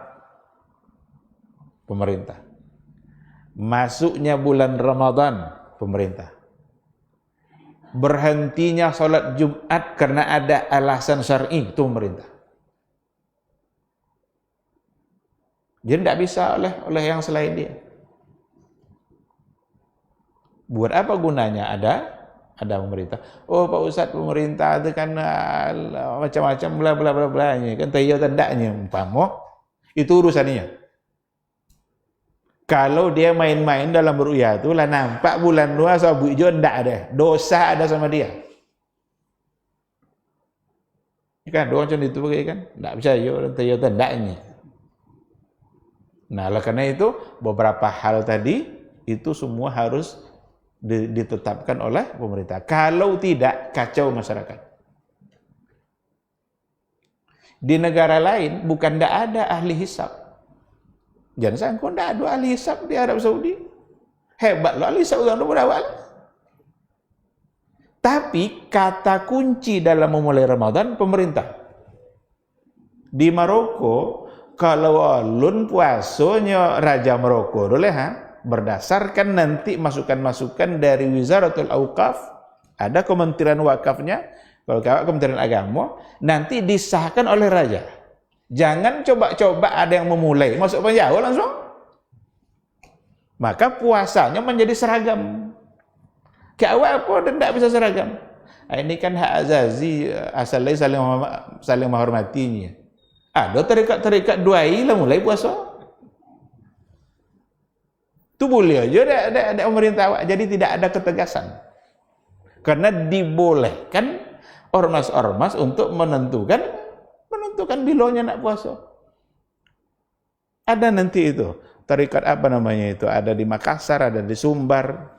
Speaker 1: pemerintah, masuknya bulan Ramadan pemerintah, berhentinya sholat Jumat karena ada alasan syar'i itu pemerintah. Jadi tidak bisa oleh yang selain dia. Buat apa gunanya ada pemerintah? Oh Pak Ustadz, pemerintah itu kan macam-macam bla bla bla bla nya kan tayo tandanya umpama itu urusannya. Kalau dia main-main dalam ru'yah itu lah nampak bulan luar sabu hijau, ndak ada. Dosa ada sama dia. Kan doa macam itu pakai kan? Ndak bisa yo tandanya. Nah, oleh karena itu beberapa hal tadi itu semua harus ditetapkan oleh pemerintah. Kalau tidak, kacau masyarakat. Di negara lain bukan ndak ada ahli hisab. Jangan sangka tidak ada ahli hisab di Arab Saudi. Hebat loh ahli hisab orang berawal. Tapi kata kunci dalam memulai Ramadan pemerintah. Di Maroko, kalau alun puasanya Raja Maroko berdasarkan nanti masukan-masukan dari Wizaratul Auqaf, ada Kementerian Wakafnya, kalau Kementerian Agama, nanti disahkan oleh Raja. Jangan coba-coba ada yang memulai, masuk penjauh langsung. Maka puasanya menjadi seragam. Kayak awal apa dan tidak bisa seragam. Nah, ini kan hak azazi, asalnya saling menghormatinya. Ada terikat duai lah mulai puasa. Itu boleh aja ada pemerintah. Jadi tidak ada ketegasan. Karena dibolehkan ormas-ormas untuk menentukan bilonya nak puasa. Ada nanti itu tarikat apa namanya itu, ada di Makassar, ada di Sumbar.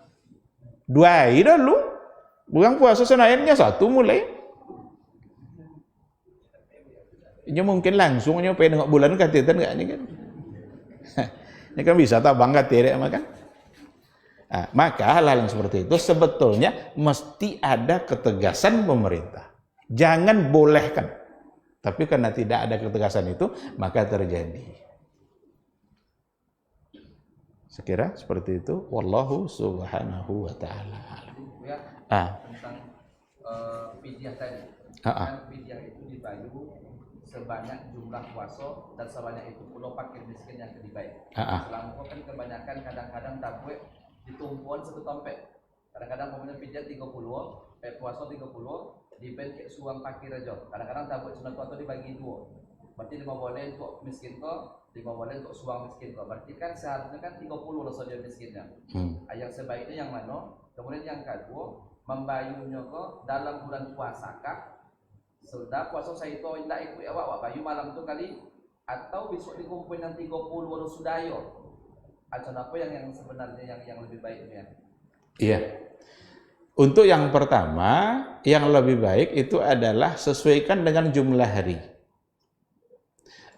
Speaker 1: Dua dulu, bukan puasa senayannya satu mulai. Ini mungkin langsung pengen nengok bulan katitan enggak ini kan? Ini kan bisa tabang katir makan. Nah, maka hal-hal yang seperti itu sebetulnya mesti ada ketegasan pemerintah. Jangan bolehkan. Tapi karena tidak ada ketegasan itu, maka terjadi. Sekira seperti itu. Wallahu subhanahu wa ta'ala alam.
Speaker 4: Tentang fidyah tadi. Kan fidyah itu dibayar
Speaker 5: sebanyak jumlah puasa dan sebanyak itu pula fakir miskin yang lebih baik. Selama kan kebanyakan kadang-kadang tabwe ditumpuan satu tompet. Kadang-kadang punya pijat 30, puasa 30, dipen ke suang fakir aja. Kadang-kadang tabwe sunat puasa dibagi 2. Berarti 5 boleh untuk miskin kok, 5 boleh untuk suang miskin kok. Berarti kan seharusnya kan 30 loh saja miskinnya. Yang sebaiknya yang mana? Kemudian yang kedua, membayunya kok dalam bulan puasa kah? Sudah puasa saya itu tidak ikut awak bayu malam tu kali atau besok dikumpulin yang 30 walau sudah yo. Acara apa yang sebenarnya yang lebih baiknya?
Speaker 1: Iya. Untuk yang pertama, yang lebih baik itu adalah sesuaikan dengan jumlah hari.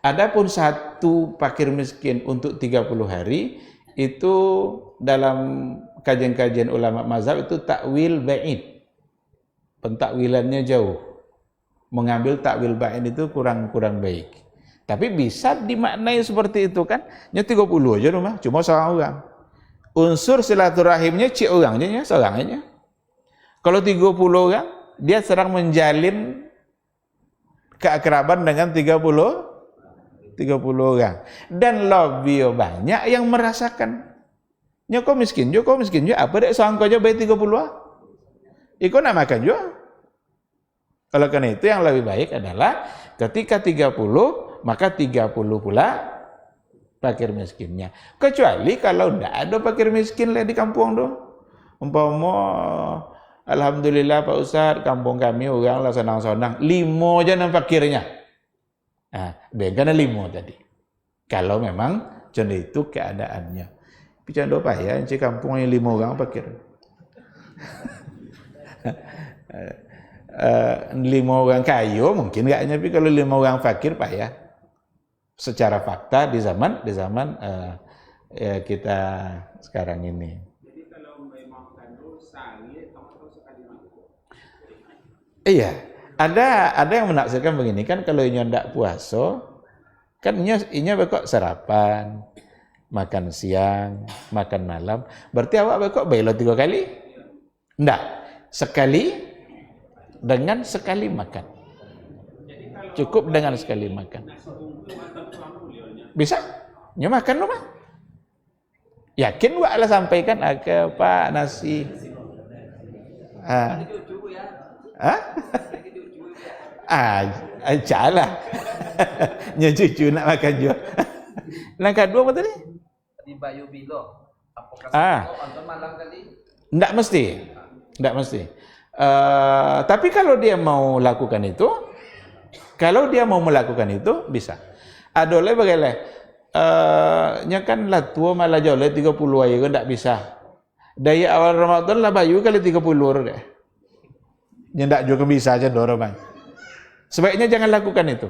Speaker 1: Adapun satu fakir miskin untuk 30 hari itu dalam kajian-kajian ulama mazhab itu takwil ba'id. Pentakwilannya jauh. Mengambil takwil ba'id itu kurang baik. Tapi bisa dimaknai seperti itu kan. Nya 30 aja rumah, cuma seorang orang. Unsur silaturahimnya cik orangnya, seorangnya. Kalau 30 orang, dia sedang menjalin keakraban dengan 30 orang. Dan lebih banyak yang merasakan. Nya kok miskin juga, apa dek seorang kau aja bayar 30 ah? Ikut nak makan juga. Kalau karena itu yang lebih baik adalah ketika 30, maka 30 pula fakir miskinnya. Kecuali kalau tidak ada fakir miskin lah di kampung tu. Umpama alhamdulillah Pak Ustaz, kampung kami orang lah senang-senang 5 aja nang fakirnya. Nah, karena 5 tadi. Kalau memang macam itu keadaannya. Pican do payah encik kampung yang 5 orang fakir. 5 orang kaya mungkin enggaknya, tapi kalau 5 orang fakir payah. Secara fakta di zaman kita sekarang ini.
Speaker 2: Jadi kalau memang kandung sehari atau sekali makan.
Speaker 1: Iya, ada yang menafsirkan begini kan, kalau inya ndak puasa kan inya bekok sarapan, makan siang, makan malam. Berarti awak bekok belo 3 kali? Ndak. Sekali dengan sekali makan. Cukup dengan sekali makan. Bisa? Nya makan rumah. Yakin wak lah sampaikan ke Pak nasi. Ajalah. Nya cucu nak makan juga. Langkah 2 apa tadi?
Speaker 5: Di Bayu Bilo. Apakah nonton malam tadi?
Speaker 1: Enggak mesti. Tapi kalau dia mau lakukan itu, bisa. Adole bagaimana? Nya kan lah tua malah jauh 30 aja kan enggak bisa. Dari awal Ramadan lah bayu kali 30 deh. Nya enggak juga bisa aja dorong. Sebaiknya jangan lakukan itu.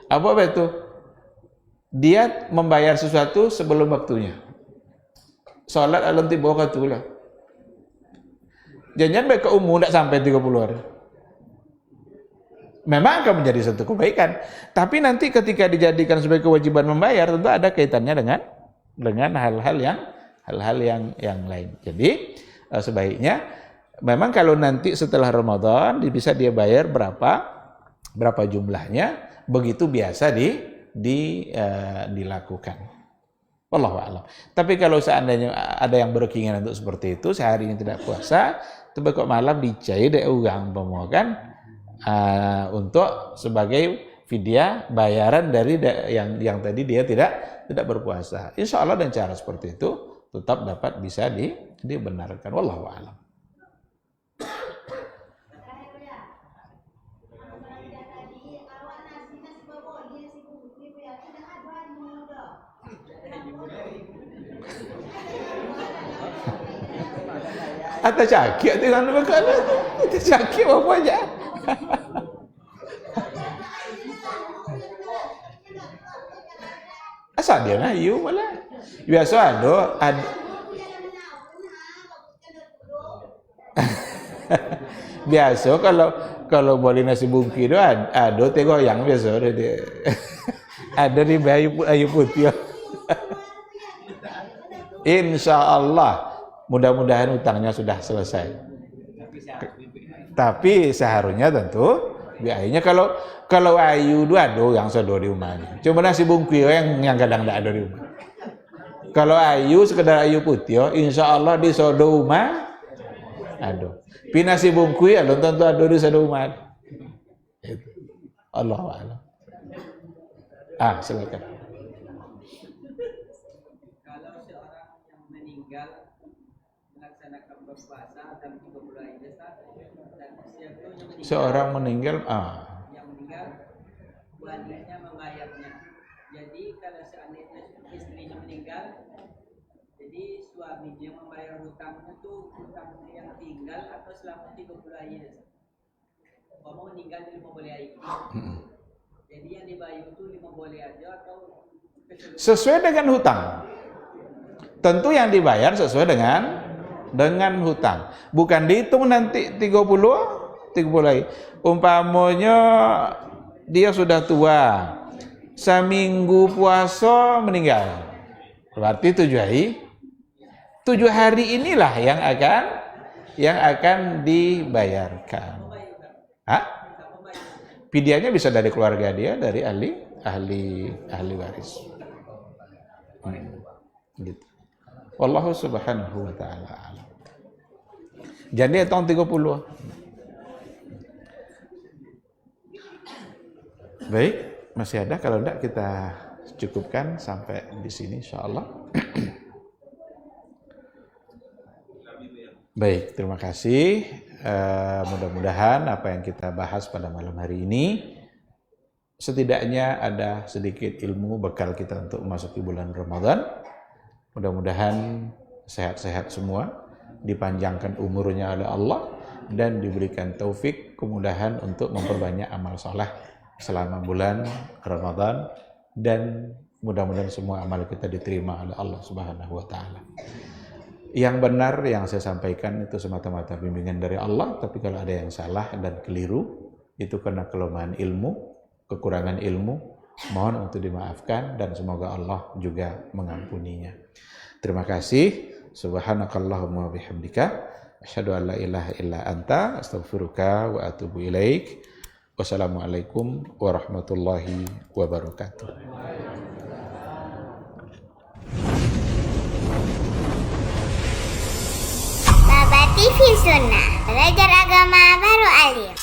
Speaker 1: Apa itu? Dia membayar sesuatu sebelum waktunya. Salat alam tiba waktu lah. Jangan baik ke umum tidak sampai 30 hari. Memang akan menjadi satu kebaikan. Tapi nanti ketika dijadikan sebagai kewajiban membayar, tentu ada kaitannya dengan hal-hal yang lain. Jadi sebaiknya memang kalau nanti setelah Ramadan bisa dia bayar berapa jumlahnya, begitu biasa dilakukan. Wallahu a'lam. Tapi kalau seandainya ada yang berkeinginan untuk seperti itu, sehari ini tidak puasa, tapi kok malam dicai dek orang pemohon untuk sebagai fidyah bayaran dari yang tadi dia tidak berpuasa. Insya Allah dengan cara seperti itu tetap dapat bisa dibenarkan. Wallahu a'lam. Atau cakik tu kan bukan. Itu cakik apa aja. Asal dia ngayu malah. Biasa ada biasa kalau boleh nasi bungki tu ada teh goyang biasa dia. Ada di ayu putih. Insyaallah mudah-mudahan utangnya sudah selesai. Tapi seharusnya tentu Biayanya kalau ayu dua ada yang sedo di rumahnya. Cuma nasi bungkui yang kadang tidak ada di rumah. Kalau ayu sekedar ayu putih, insya Allah di sodo rumah ada. Pi nasi bungkui belum tentu ada di sodo rumah. Itu. Allah a'lam. Silakan.
Speaker 3: Kalau seorang yang meninggal melaksanakan berpuasa dalam 30 hari dan usia
Speaker 1: Seorang meninggal,
Speaker 3: yang meninggal walinya membayarnya. Jadi kalau seandainya istrinya meninggal, jadi suaminya membayar hutangnya itu hutang yang tinggal atau selama 30 hari. Kamu meninggal 50 hari. Jadi yang dibayar itu 50 aja atau
Speaker 1: sesuai dengan hutang. Tentu yang dibayar sesuai dengan hutang. Bukan dihitung nanti 30 lagi. Umpamanya dia sudah tua, seminggu puasa meninggal. Berarti 7 hari inilah yang akan dibayarkan. Fidyahnya bisa dari keluarga dia, dari ahli waris. Gitu. Wallahu subhanahu wa ta'ala alam. Jadi tahun 30. Baik, masih ada, kalau enggak kita cukupkan sampai di sini insyaallah. Baik, terima kasih. Mudah-mudahan apa yang kita bahas pada malam hari ini setidaknya ada sedikit ilmu bekal kita untuk memasuki bulan Ramadan. Mudah-mudahan sehat-sehat semua, dipanjangkan umurnya oleh Allah dan diberikan taufik kemudahan untuk memperbanyak amal saleh selama bulan Ramadan, dan mudah-mudahan semua amal kita diterima oleh Allah Subhanahu wa taala. Yang benar yang saya sampaikan itu semata-mata bimbingan dari Allah, tapi kalau ada yang salah dan keliru itu karena kelemahan ilmu, kekurangan ilmu, mohon untuk dimaafkan dan semoga Allah juga mengampuninya. Terima kasih. Subhanakallahumma wabihamdika asyhadu an la ilaha illa anta astaghfiruka wa atubu ilaik. Wassalamualaikum warahmatullahi wabarakatuh.
Speaker 6: Baba TV Sunnah, belajar agama baru alim.